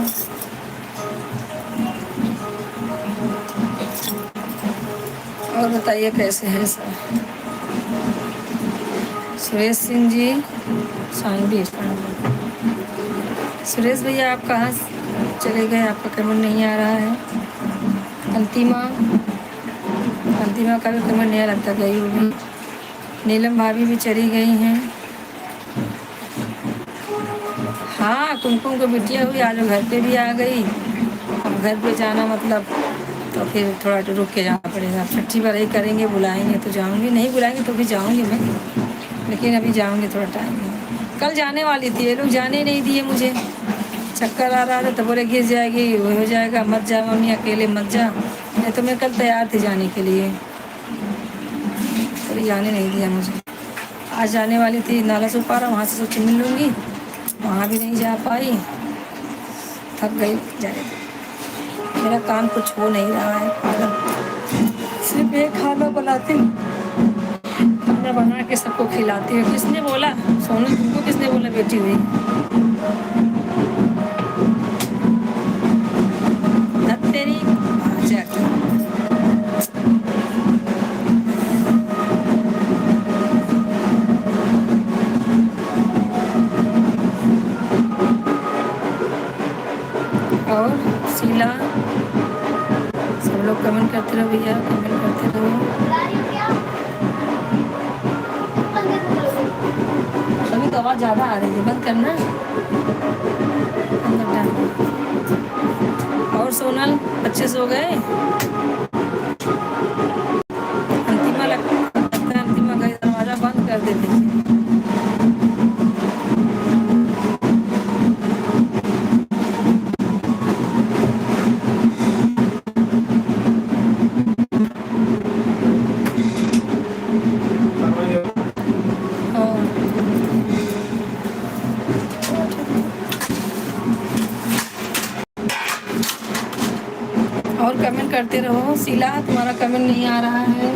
S2: और बताइए कैसे हैं सब? सुरेश सिंह जी, शानवी, सुरेश भैया आप कहाँ चले गए? आपका कमेंट नहीं आ रहा है। अंतिमा का भी कमेंट नहीं लगता गई होगी। नीलम भाभी भी चली गई हैं। हाँ, कुमकुम को बिटिया हुई, आज वो घर पे भी आ गई। अब घर पे जाना मतलब तो फिर थोड़ा तो रुक के जाना पड़ेगा। छठी बार ही करेंगे, बुलाएंगे तो जाऊंगी, नहीं बुलाएंगे तो भी जाऊंगी मैं, लेकिन अभी जाऊंगी थोड़ा टाइम है। कल जाने वाली थी, ये लोग जाने नहीं दिए मुझे। चक्कर आ रहा था तो बोले गिर जाएगी, वो हो जाएगा, मत जा मम्मी, अकेले मत जा। नहीं तो मैं कल तैयार थी जाने के लिए, तो जाने नहीं दिया मुझे। आज जाने वाली थी नाला सुपारा, वहाँ से सोची मिल लूँगी, वहाँ भी नहीं जा पाई, थक गई जाने। मेरा काम कुछ हो नहीं रहा है, सिर्फ एक खाना बनाती हूँ, खाना बना के सबको खिलाती हूँ। किसने बोला सोनू, तुमको किसने बोला बेटी हुई? तेरी आजा की। और शीला, सब लोग कमेंट करते रहो भैया, कमेंट करते रहो। अभी तो आवाज़ ज़्यादा आ रही है, बंद करना। अंदर डाल। और सोनल, बच्चे सो गए? अंतिमा लगता है, अंतिमा का दरवाज़ा बंद कर देते हैं। और कमेंट करते रहो। शीला, तुम्हारा कमेंट नहीं आ रहा है।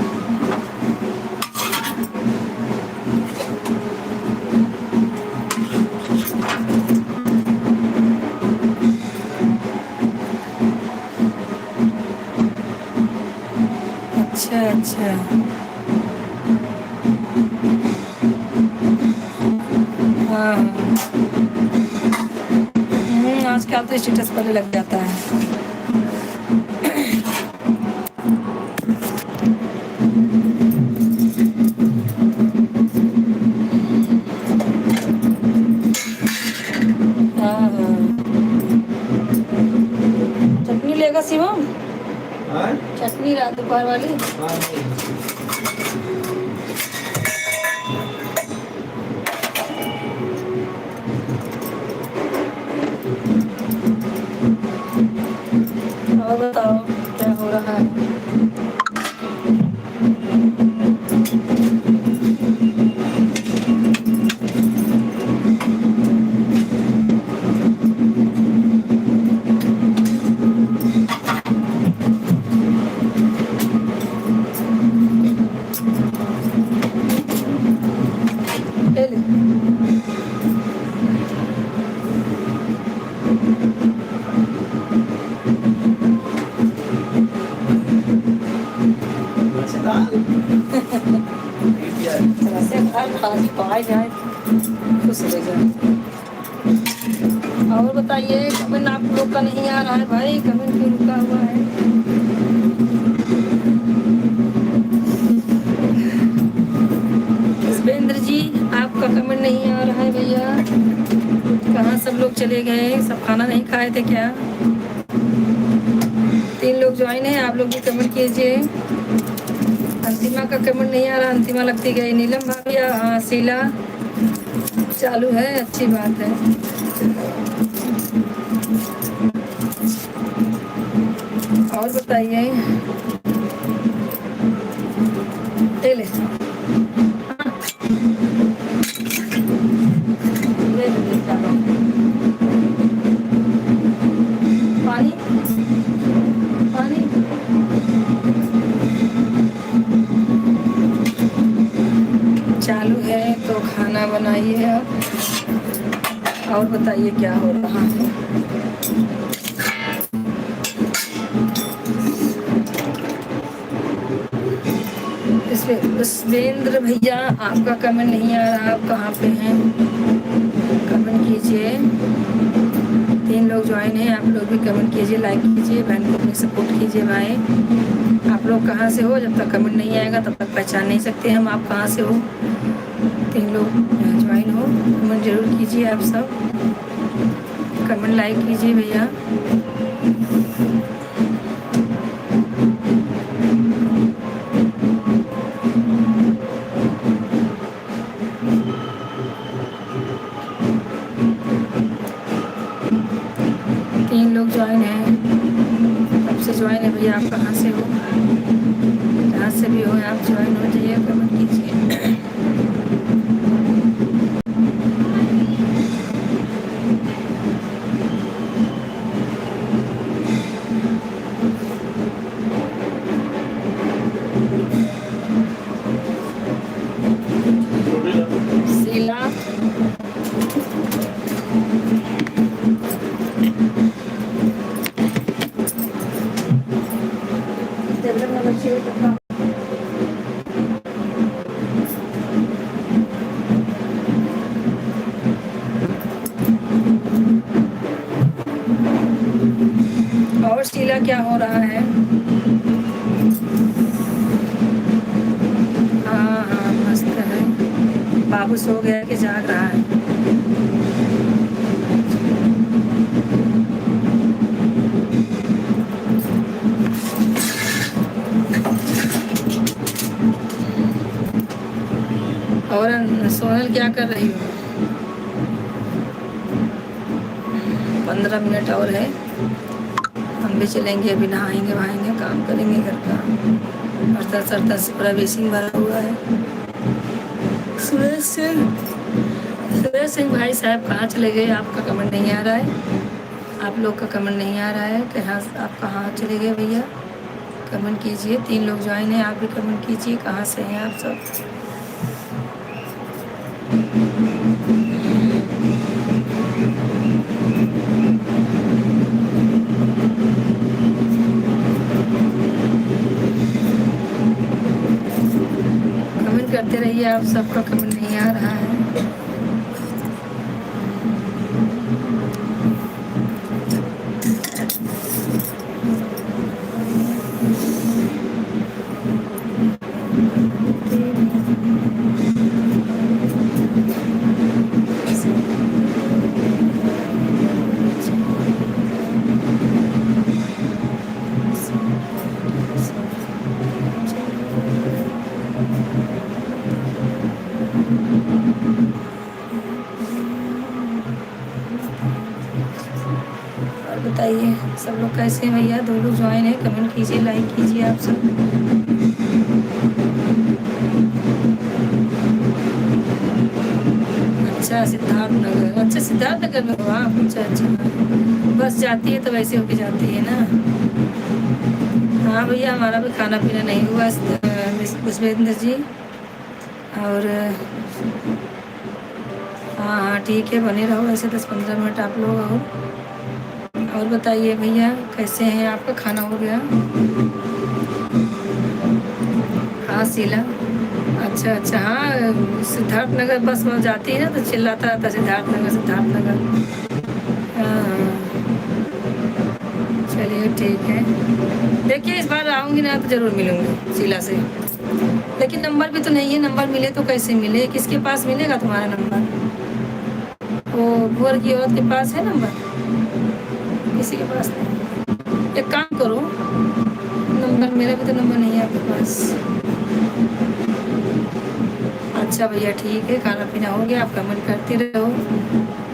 S2: अच्छा अच्छा, हाँ आजकल तो स्टेटस पर लग जाता है। चटनी लेगा शिवम? चटनी रात दोपहर वाली। और बताओ क्या हो रहा है? जाए खुश हो जाए। और बताइए, कमेंट आप लोग का नहीं आ रहा है भाई, कमेंट क्यों रुका हुआ है? सुरेंद्र जी, आपका कमेंट नहीं आ रहा है भैया, कहाँ सब लोग चले गए? सब खाना नहीं खाए थे क्या? 3 लोग ज्वाइन है, आप लोग भी कमेंट कीजिए। अंतिमा का कमेंट नहीं आ रहा, अंतिमा लगती गई। नीलम भाभी, हाँ शीला चालू है, अच्छी बात है। और बताइए, ले पानी पानी। चालू है तो खाना बनाइए आप। और बताइए क्या हो रहा है? पुष्पेंद्र भैया, आपका कमेंट नहीं आ रहा, आप कहाँ पे हैं? कमेंट कीजिए। 3 लोग ज्वाइन हैं, आप लोग भी कमेंट कीजिए, लाइक कीजिए, बहन को अपनी सपोर्ट कीजिए भाई। आप लोग कहाँ से हो? जब तक कमेंट नहीं आएगा तब तक पहचान नहीं सकते हम आप कहाँ से हो। 3 लोग ज्वाइन हो, कमेंट जरूर कीजिए आप सब। कमेंट लाइक कीजिए भैया। तीन लोग ज्वाइन हैं, कब से ज्वाइन है भैया? आप कहाँ से हो? जहाँ से भी हो आप ज्वाइन हो जाइए, कमेंट कीजिए। शीला, और शीला क्या हो रहा है? हाँ हाँ मस्त है। बाबू सो गया कि जाग रहा है? और सोनल क्या कर रही हो? 15 मिनट और है, हम भी चलेंगे, अभी नहाएंगे वहाएंगे, काम करेंगे घर का। बर्तन सर्तन से पूरा बेसिंग भरा हुआ है। सुरेश सिंह भाई साहब कहाँ चले गए? आपका कमेंट नहीं आ रहा है, आप लोग का कमेंट नहीं आ रहा है। कहाँ आप कहाँ चले गए भैया? कमेंट कीजिए। 3 लोग ज्वाइन हैं, आप भी कमेंट कीजिए कहाँ से हैं आप सब। कमेंट करते रहिए, आप सबका कमेंट नहीं आ रहा है। बताइए सब लोग कैसे हैं भैया? 2 लोग ज्वाइन है, कमेंट कीजिए, लाइक कीजिए आप सब। अच्छा सिद्धार्थ नगर, अच्छा सिद्धार्थ नगर में हो आप? अच्छा, बस जाती है तो वैसे होके जाती है ना। हाँ भैया हमारा भी खाना पीना नहीं हुआ पुष्पेंद्र जी। और हाँ हाँ ठीक है, बने रहो ऐसे 10-15 मिनट आप लोग। और बताइए भैया कैसे हैं? आपका खाना हो गया? हाँ शीला, अच्छा हाँ सिद्धार्थ नगर बस वहाँ जाती है ना तो चिल्लाता रहता सिद्धार्थ नगर। हाँ चलिए ठीक है, देखिए इस बार आऊँगी ना तो ज़रूर मिलूँगी शीला से। लेकिन नंबर भी तो नहीं है, नंबर मिले तो कैसे मिले? किसके पास मिलेगा तुम्हारा नंबर? वो भोर की औरत के पास है नंबर? किसी के पास नहीं। एक काम करो, नंबर, मेरा भी तो नंबर नहीं है आपके पास। अच्छा भैया ठीक है, खाना पीना हो गया, आप कमेंट करते रहो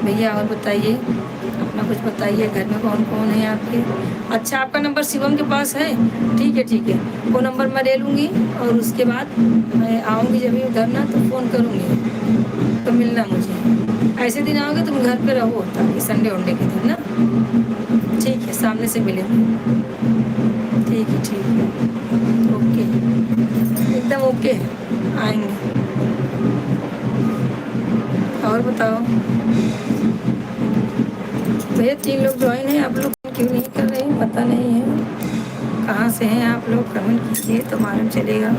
S2: भैया। और बताइए अपना कुछ बताइए, घर में कौन कौन है आपके? अच्छा आपका नंबर शिवम के पास है? ठीक है, वो नंबर मैं ले लूँगी और उसके बाद मैं आऊँगी जब भी उधर ना तो फ़ोन करूँगी, तो मिलना मुझे। ऐसे दिन आओगे तुम घर पे रहो ताकि संडे वनडे के दिन ना, ठीक है सामने से मिलेंगे। ठीक है ओके, एकदम ओके, आएंगे। और बताओ भैया 3 लोग ज्वाइन हैं, आप लोग क्यों नहीं कर रहे हैं? पता नहीं है कहाँ से हैं आप लोग, कमेंट कीजिए तो मालूम चलेगा।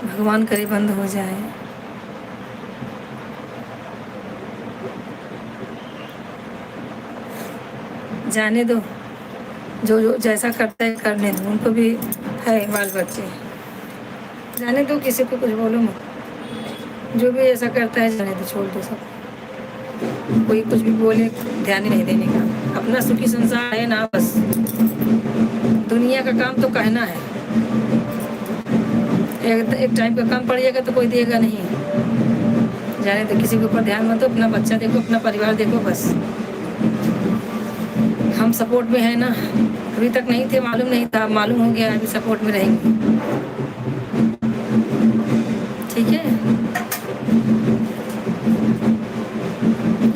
S2: भगवान करे बंद हो जाए। जाने दो, जो जो जैसा करता है करने दो, उनको भी है बाल बच्चे, जाने दो, किसी को कुछ बोलो मत, जो भी ऐसा करता है जाने दो, छोड़ दो सब, कोई कुछ भी बोले ध्यान ही नहीं देने का, अपना सुखी संसार है ना बस, दुनिया का काम तो कहना है, एक टाइम का काम पड़ जाएगा तो कोई देगा नहीं, जाने दो, किसी के ऊपर ध्यान मत दो, अपना बच्चा देखो, अपना परिवार देखो बस। हम सपोर्ट में है ना, अभी तक नहीं थे, मालूम नहीं था, मालूम हो गया, अभी सपोर्ट में रहेंगे, ठीक है।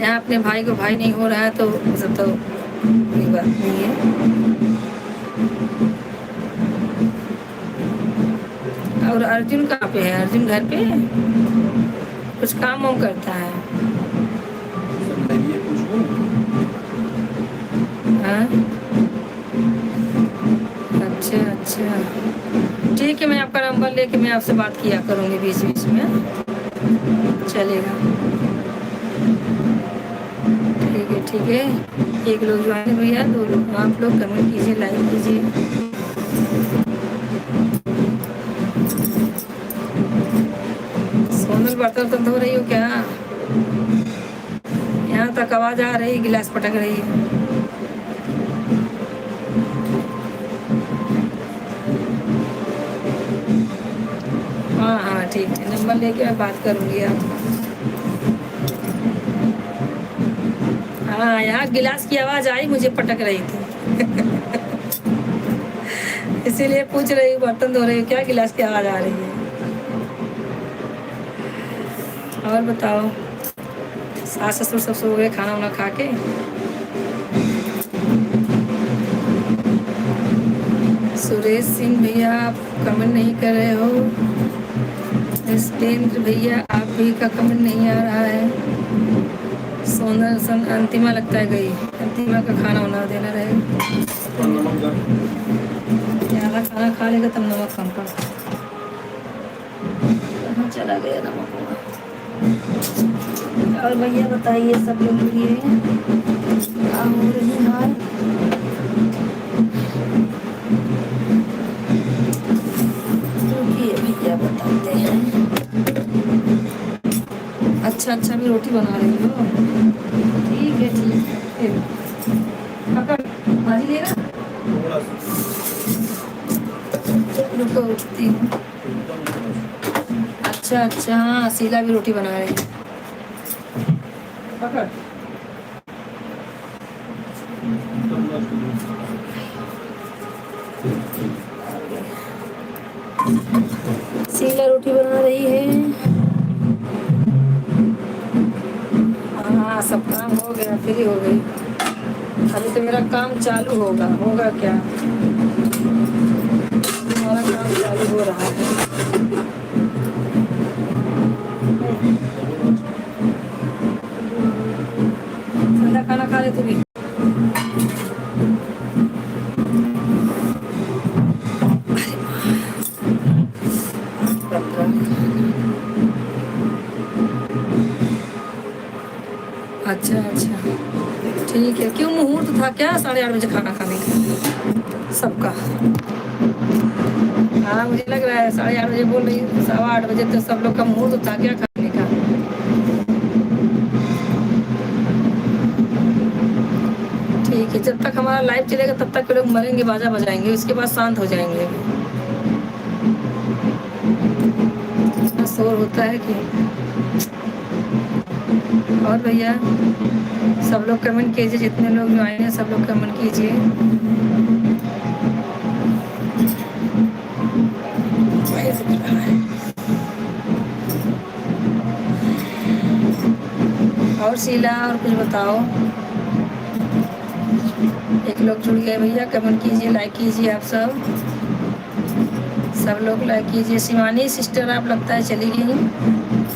S2: यहाँ अपने भाई को भाई नहीं हो रहा है तो सब तो कोई बात नहीं है। और अर्जुन कहाँ पे है? अर्जुन घर पे है, कुछ काम वाम करता है? हाँ, अच्छा अच्छा, ठीक है, मैं आपका नंबर लेके मैं आपसे बात किया करूँगी बीच बीच में, चलेगा, ठीक है। एक लोग जो है भैया, 2 लोग आप लोग कमेंट कीजिए, लाइक कीजिए। सोनल बर्तन धो रही हो क्या? यहाँ तक आवाज आ रही, गिलास पटक रही है। हाँ हाँ ठीक है, नंबर लेके मैं बात करूँगी आप। हाँ, यहाँ गिलास की आवाज आई, मुझे पटक रही थी इसीलिए पूछ रही हूँ, बर्तन धो रही हूँ क्या, गिलास की आवाज आ रही है। और बताओ, सास ससुर सब सो गए खाना वाना खा के? सुरेश सिंह भैया आप कमेंट नहीं कर रहे हो, नरेंद्र भैया आप भी का कमेंट नहीं आ रहा है। सोनल सन अंतिमा लगता है गई, अंतिमा का खाना वाना देना रहेगा, ज़्यादा खाना खा लेगा तब नमक कम पड़, कहाँ चला गया नमक वाला। और भैया बताइए सब लोग लिए क्या हो रही हाल? भैया बताते हैं। अच्छा, भी रोटी बना रही हो, ठीक है। पकड़, भाजी ले रहा, रुको उठती हूँ। अच्छा, हाँ शीला भी रोटी बना रही है, पकड़। शीला रोटी बना रही है। हाँ, सब काम हो गया, फ्री हो गई, अभी तो मेरा काम चालू होगा क्या? हमारा काम चालू हो रहा है। ठंडा खाना खा ले तू भी। अच्छा, ठीक है। क्यों, मुहूर्त था क्या 8:30 बजे खाना खाने का सबका? हाँ, मुझे लग रहा है 8:30 बजे बोल रही, 8:15 बजे तो सब लोग का मुहूर्त था क्या खाने का? ठीक है, जब तक हमारा लाइव चलेगा तब तक लोग मरेंगे, बाजा बजाएंगे, उसके बाद शांत हो जाएंगे। इतना शोर होता है कि। और भैया सब लोग कमेंट कीजिए, जितने लोग जो आए हैं सब लोग कमेंट कीजिए। और शीला, और कुछ बताओ। एक लोग जुड़ गए भैया, कमेंट कीजिए, लाइक कीजिए, आप सब लोग लाइक कीजिए। शिवानी सिस्टर आप लगता है चली गई,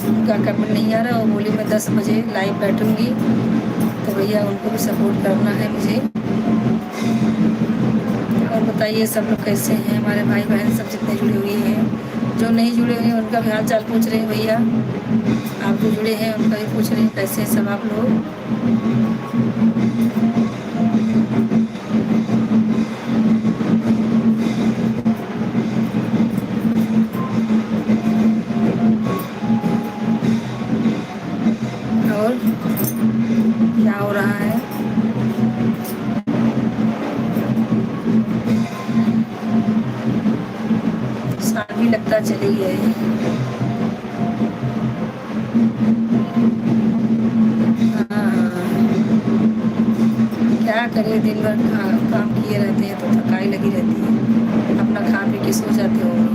S2: उनका कमेंट नहीं आ रहा, वो बोली मैं 10 बजे लाइव बैठूंगी, तो भैया उनको भी सपोर्ट करना है मुझे। और बताइए सब लोग कैसे हैं, हमारे भाई बहन सब जितने जुड़े हुए हैं, जो नहीं जुड़े हुए हैं उनका भी हाल चाल पूछ रहे हैं भैया, आप जो जुड़े हैं उनका भी पूछ रहे हैं कैसे हैं सब आप लोग। पता चली गई। हाँ, क्या करें, दिन भर काम किए रहते हैं तो थकाई लगी रहती है, अपना खा पी के सो जाते होंगे।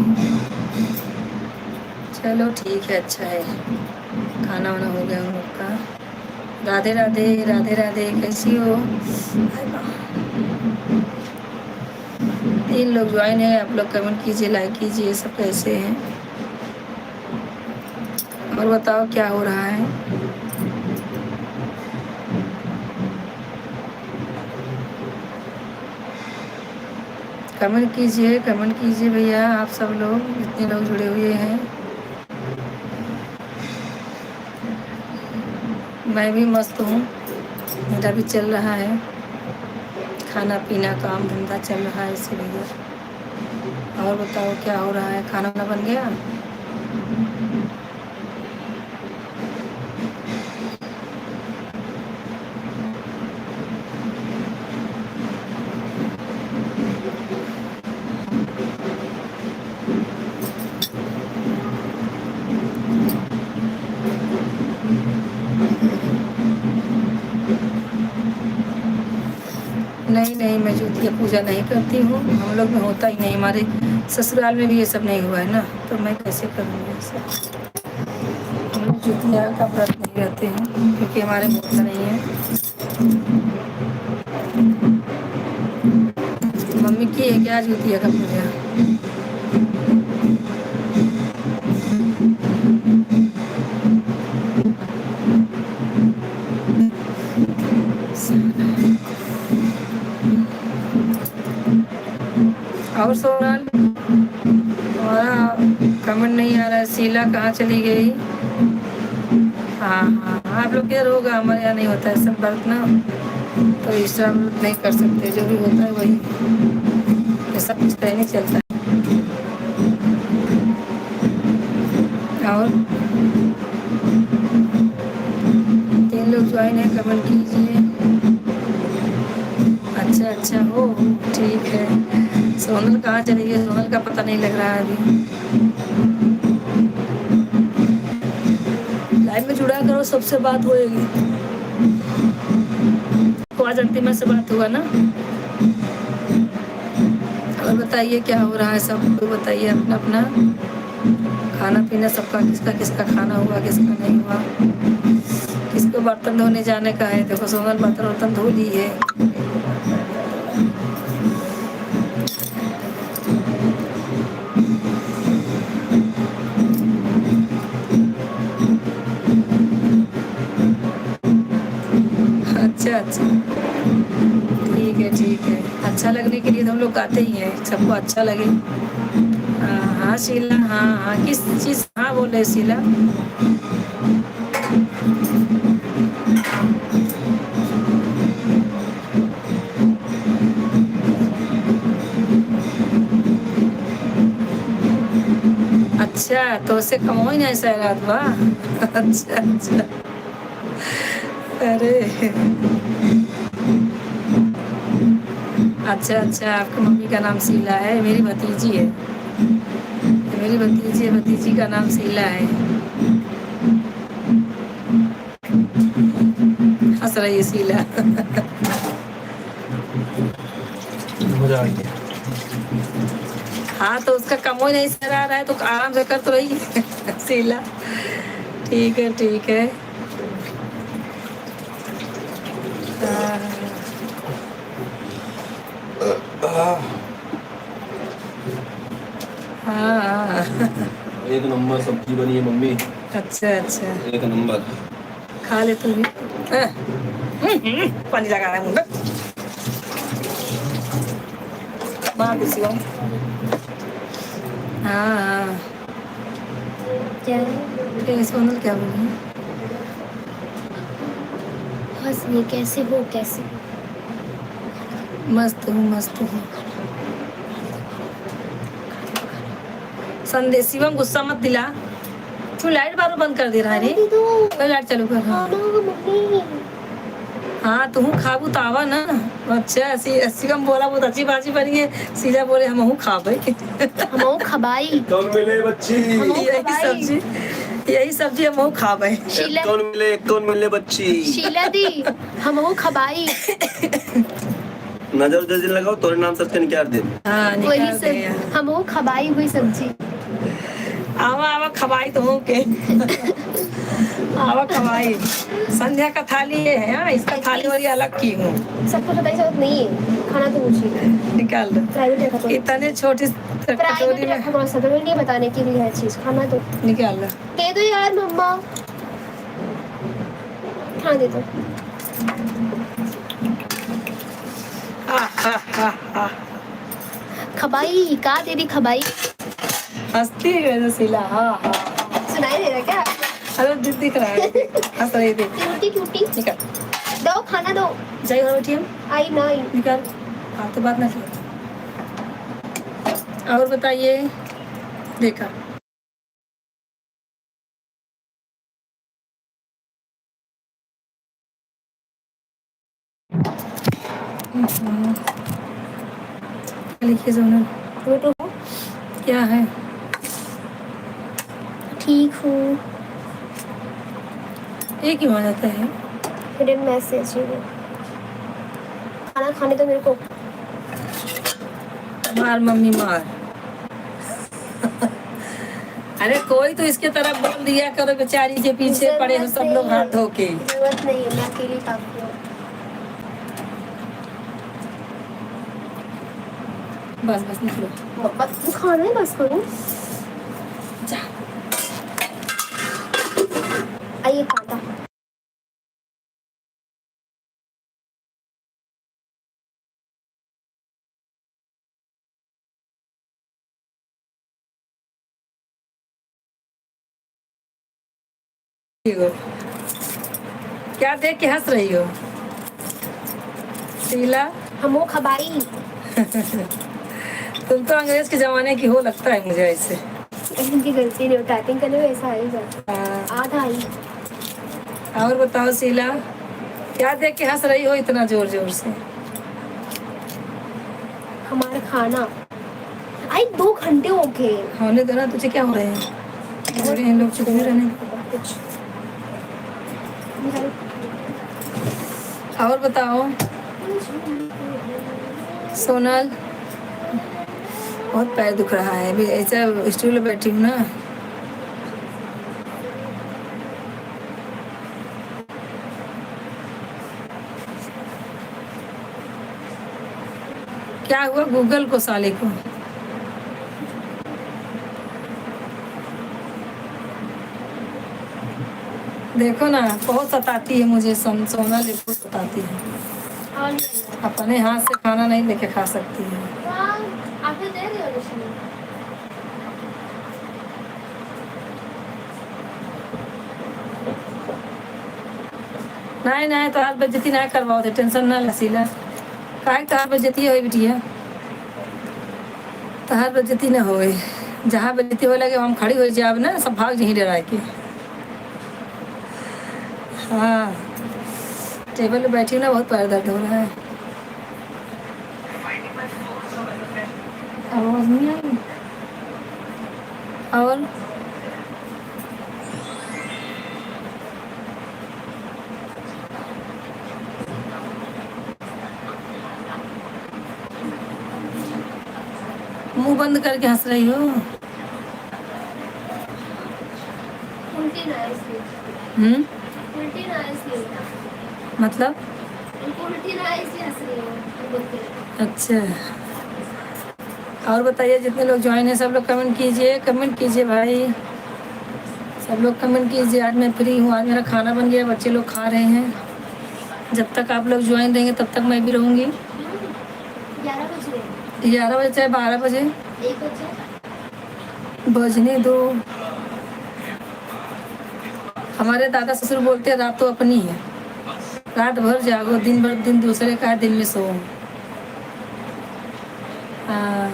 S2: चलो ठीक है, अच्छा है, खाना वाना हो गया हम लोग का। राधे राधे, राधे राधे, कैसी हो? 3 लोग ज्वाइन है, आप लोग कमेंट कीजिए, लाइक कीजिए, सब कैसे हैं और बताओ क्या हो रहा है। कमेंट कीजिए, कमेंट कीजिए भैया, आप सब लोग जितने लोग जुड़े हुए हैं। मैं भी मस्त हूँ, मेरा भी चल रहा है, खाना पीना काम धंधा चल रहा है इसीलिए। और बताओ क्या हो रहा है, खाना वाना बन गया? नहीं नहीं, मैं ज्योतिया पूजा नहीं करती हूँ, हम लोग में होता ही नहीं, हमारे ससुराल में भी ये सब नहीं हुआ है ना, तो मैं कैसे करूँगी ये सब। हम लोग ज्योतिया का व्रत नहीं रहते हैं क्योंकि हमारे में होता नहीं है। मम्मी की है क्या ज्योतिया का पूजा? और सोनल, हमारा कमेंट नहीं आ रहा है। शीला कहाँ चली गई? हाँ हाँ, आप लोग क्या होगा, हमारे यहाँ नहीं होता है सब व्रत ना, तो इस तरह व्रत नहीं कर सकते, जो भी होता है वही, ऐसा कुछ तो नहीं चलता है। और 3 लोग ज्वाइन है, कमेंट कीजिए। अच्छा अच्छा हो, ठीक है। सोनल कहाँ चली गई? सोनल का पता नहीं लग रहा है अभी। लाइव में जुड़ा करो, सबसे बात होएगी। को आज अंतिमा से बात हुआ ना। और बताइए क्या हो रहा है, सब तो बताइए अपना अपना खाना पीना सबका, किसका किसका खाना हुआ, किसका नहीं हुआ, किसको बर्तन धोने जाने का है। देखो सोनल बर्तन वर्तन धो ली है। अच्छा अच्छा, ठीक है ठीक है, अच्छा लगने के लिए तो हम लोग गाते ही हैं, सबको अच्छा लगे। हाँ हाँ शीला, हाँ हाँ, किस चीज़, हाँ बोले शीला। अच्छा, तो उससे कमो ही नहीं सह रात बा। अच्छा अच्छा, अरे अच्छा अच्छा, आपकी मम्मी का नाम शीला है, मेरी भतीजी है, मेरी भतीजी है, भतीजी का नाम शीला है। हंस रही है शीला। हाँ, तो उसका कमो नहीं सह रहा है तो आराम से कर तो रही है शीला। ठीक है ठीक है। हाँ,
S3: एक नंबर सब्जी बनी है मम्मी।
S2: अच्छा अच्छा,
S3: एक नंबर।
S2: खा ले तू भी। पानी लगा रहा है मुंडा। माँ किसी को। हाँ हाँ,
S1: क्या
S2: सोनल क्या बोली?
S1: हंसनी कैसे हो, कैसे हो?
S2: मस्त हूँ मस्त हूँ। संदेश शिवम, गुस्सा मत दिला, तू लाइट बार बंद कर दे रहा है रे। लाइट चालू कर। हाँ हाँ तुम खाबू तो आवा ना। अच्छा ऐसी ऐसी कम बोला, बहुत अच्छी बाजी बनी है। सीधा बोले हम खाबे।
S1: हम खबाई।
S3: कौन मिले बच्ची?
S2: यही सब्जी हम खाबे।
S1: शीला
S3: कौन मिले बच्ची?
S1: शीला दी हम खबाई।
S3: नजर उधर लगाओ, तोरे नाम सर्च करके क्या दे।
S2: हाँ
S1: वही
S2: निकाल
S1: सब
S2: गया।
S1: हम खबाई हुई सब्जी।
S2: आवा आवा खवाई तो हूँ के। आवा खवाई। संध्या का थाली ये है। हाँ इसका थाली वाली अलग की हूँ।
S1: सबको पता ही जरूरत नहीं है, खाना तो पूछिए।
S2: निकाल दो।
S1: प्राइवेट रखा तो
S2: इतने छोटी कटोरी
S1: प्राइवेट
S2: में
S1: रखा थोड़ा सा, नहीं बताने की भी है चीज, खाना तो
S2: निकाल दो।
S1: दे दो यार मम्मा। हाँ दे दो। खबाई का दे दी खबाई।
S2: हंसती है शीला। हाँ हाँ
S1: सुनाई दे रहा है क्या?
S2: अरे दिख रहा है। हंस रही थी।
S1: Cutie cutie.
S2: निकाल।
S1: दो खाना दो।
S2: जाइए और बैठिए।
S1: आई ना आई।
S2: निकाल। हाँ तो बात ना की। और बताइए। देखा लिखिए सोनल।
S1: वो तो
S2: क्या है?
S1: ठीक हूँ।
S2: एक ही मान जाता है।
S1: हिडन मैसेज है। खाना खाने तो मेरे को।
S2: मार मम्मी मार। अरे कोई तो इसके तरफ बोल दिया करो, बेचारी के पीछे पड़े हो सब लोग हाथ धो के।
S1: जरूरत नहीं है, मैं अकेली काफी हूँ।
S2: बस बस निकलो।
S1: बस खाना है, बस करूँ।
S2: जा।
S1: आइए खाता।
S2: क्या देख के हंस रही हो शीला?
S1: हम वो खबाई।
S2: तुम तो अंग्रेज के जमाने की हो लगता है मुझे ऐसे।
S1: इनकी गलती नहीं, टाइपिंग करने में ऐसा आ ही जाता।
S2: हाँ।
S1: आधा आई।
S2: और बताओ शीला, क्या देख के हंस रही हो इतना जोर जोर से?
S1: हमारा खाना आई 2 घंटे हो गए।
S2: होने दो ना, तुझे क्या हो रहे हैं? हो रहे हैं लोग, चुप नहीं रहने।
S1: कुछ
S2: और बताओ सोनल। बहुत पैर दुख रहा है अभी, ऐसा स्टूल पे बैठी हूँ ना। क्या हुआ गूगल को साले को? देखो ना बहुत सताती है मुझे। सोनल बहुत सताती है। अपने हाथ से खाना नहीं लेके खा सकती है।
S1: आपने दे दिया निशानी।
S2: नहीं नहीं तो आज बेइज्जती ना करवाओ थे, टेंशन ना लसीला। काहे तहार बेइज्जती होई बिटिया? तहार बेइज्जती ना होए। जहाँ बेइज्जती हो लगे हम खड़ी हो जाब ना, सब भाग यहीं डरा के। हाँ टेबल पे बैठी हूँ ना, बहुत पैर दर्द हो रहा है। आवाज नहीं आ रही। और मुंह बंद करके हंस रही हो।
S1: उल्टी ना इसलिए। उल्टी ना इसलिए।
S2: मतलब?
S1: उल्टी ना इसलिए हंस रही हूँ।
S2: अच्छा और बताइए, जितने लोग ज्वाइन हैं सब लोग कमेंट कीजिए, कमेंट कीजिए भाई। सब लोग कमेंट कीजिए। आज मैं फ्री हूँ, आज मेरा खाना बन गया, बच्चे लोग खा रहे हैं। जब तक आप लोग ज्वाइन रहेंगे तब तक मैं भी रहूँगी।
S1: 11 बजे।
S2: 11 बजे चाहे 12 बजे
S1: 1 बजे
S2: बजने दो। हमारे दादा ससुर बोलते हैं रात तो अपनी है, रात भर जागो, दिन भर दिन दूसरे का, दिन में सो। हाँ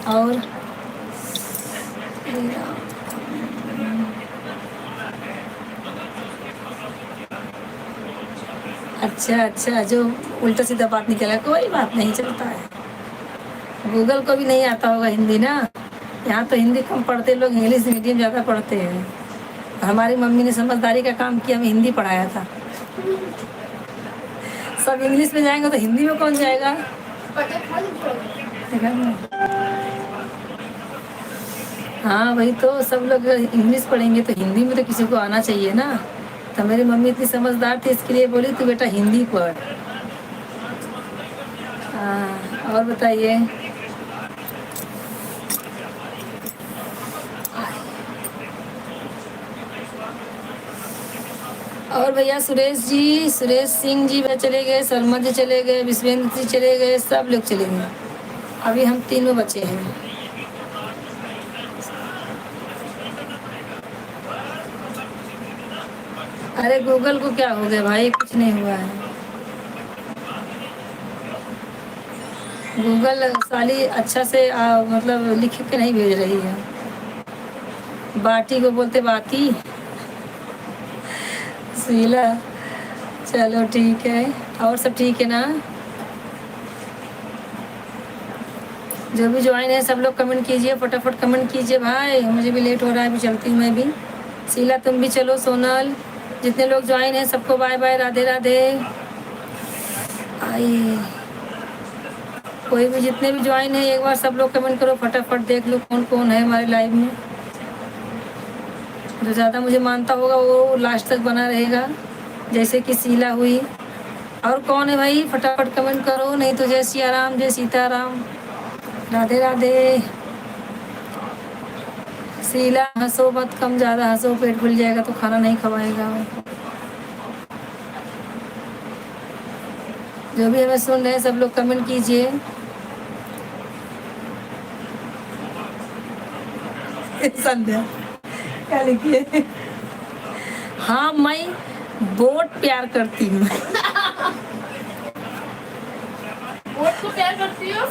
S2: और अच्छा अच्छा, जो उल्टा सीधा बात निकला, कोई बात नहीं, चलता है। गूगल को भी नहीं आता होगा हिंदी ना। यहाँ तो हिंदी कम पढ़ते लोग, इंग्लिश मीडियम ज़्यादा पढ़ते हैं। हमारी मम्मी ने समझदारी का काम किया, हमें हिंदी पढ़ाया था। सब इंग्लिश में जाएंगे तो हिंदी में कौन जाएगा? देखा नहीं? हाँ वही तो, सब लोग इंग्लिश पढ़ेंगे तो हिंदी में तो किसी को आना चाहिए ना। तो मेरी मम्मी इतनी समझदार थी, इसके लिए बोली तू बेटा हिंदी पढ़। हाँ, और बताइए। और भैया सुरेश जी, सुरेश सिंह जी वे चले गए, शर्मा जी चले गए, विश्वेंद्र जी चले गए, सब लोग चले गए। अभी हम तीनों बचे हैं। अरे गूगल को क्या हो गया भाई, कुछ नहीं हुआ है। गूगल साली अच्छा से मतलब लिख के नहीं भेज रही है। बाटी को बोलते बाती। शीला, चलो ठीक है। और सब ठीक है ना? जो भी ज्वाइन है सब लोग कमेंट कीजिए, फटाफट कमेंट कीजिए भाई, मुझे भी लेट हो रहा है, अभी चलती हूँ मैं भी। शीला तुम भी चलो, सोनल, जितने लोग ज्वाइन हैं सबको बाय बाय, राधे राधे। आई कोई भी, जितने भी ज्वाइन है एक बार सब लोग कमेंट करो, फटाफट देख लो कौन कौन है हमारे लाइव में। जो ज़्यादा मुझे मानता होगा वो लास्ट तक बना रहेगा, जैसे कि शीला हुई। और कौन है भाई, फटाफट कमेंट करो, नहीं तो जय सिया राम, जय सीताराम, राधे राधे। शीला हंसो मत, कम ज़्यादा हंसो, पेट फूल जाएगा तो खाना नहीं खवाएगा। जो भी हमें सुन रहे हैं सब लोग कमेंट कीजिए। संध्या क्या लिखिए? हाँ मैं बहुत प्यार करती हूँ।
S1: वोट को प्यार करती हो?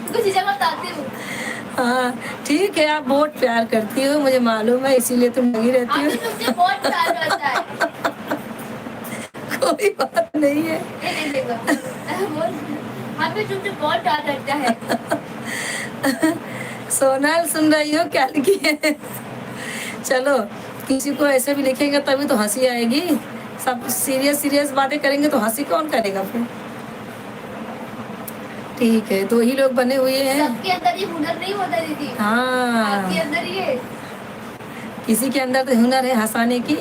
S1: कुछ चीजें बताती हूँ।
S2: हाँ ठीक है, आप बहुत प्यार करती हो, मुझे मालूम है, इसीलिए तुम लगी रहती हो।
S1: तुमसे बहुत प्यार करता है।
S2: कोई बात नहीं है।
S1: ये देखो, हमें तुमसे बहुत प्यार करता है।
S2: सोनल सुन रही हो क्या लिखी है? चलो, किसी को ऐसे भी लिखेंगे तभी तो हंसी आएगी। सब सीरियस सीरियस बातें करेंगे तो हंसी कौन करेगा फिर? ठीक है, 2 ही लोग बने हुए हैं।
S1: सबके अंदर ये हुनर नहीं होता दीदी।
S2: हाँ,
S1: आपके अंदर ये,
S2: किसी के अंदर तो हुनर है हंसाने की।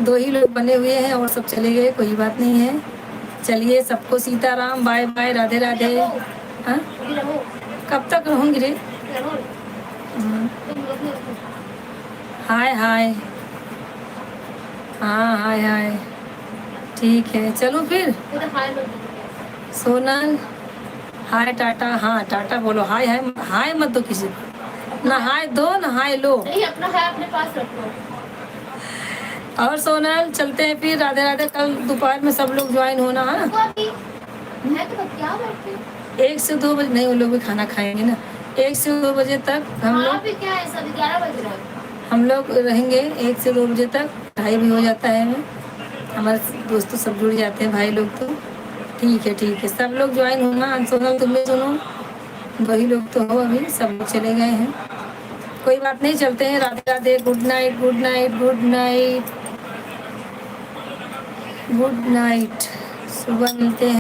S2: 2 ही लोग बने हुए हैं और सब चले गए, कोई बात नहीं है। चलिए सबको सीताराम, बाय बाय, राधे राधे। हाँ
S1: अभी रहो,
S2: कब तक रहूँगी रे?
S1: रहो। तुम लोग नहीं रखो।
S2: हाय हाय, हाँ हाय हाय, ठीक है चलो फिर।
S1: वो तो हाय मत बोलो।
S2: सोनल हाय टाटा, हाँ टाटा बोलो, हाय हाय हाय मत दो किसी को, ना हाय दो ना हाय लो।
S1: नहीं, अपना हाय अपने पास रखो।
S2: और सोनल चलते हैं फिर, राधे राधे। कल दोपहर में सब लोग ज्वाइन होना है।
S1: तो अभी मैं तो क्या बैठती हूँ।
S2: 1 से 2 बजे नहीं, उन लोग भी खाना खाएंगे ना। 1 से 2 बजे तक हम लोग,
S1: अभी क्या है, सब 11 बज रहा है।
S2: हम लोग रहेंगे 1 से 2 बजे तक। 2:30 भी हो जाता है हमें, हमारे दोस्त सब जुड़ जाते हैं भाई लोग। तो ठीक है, सब लोग ज्वाइन होना। सोनल तुम भी सुनो, 2 ही लोग तो हो अभी, सब लोग चले गए हैं, कोई बात नहीं, चलते हैं। Radhe Radhe, good night good night good night good night. सुबह मिलते हैं।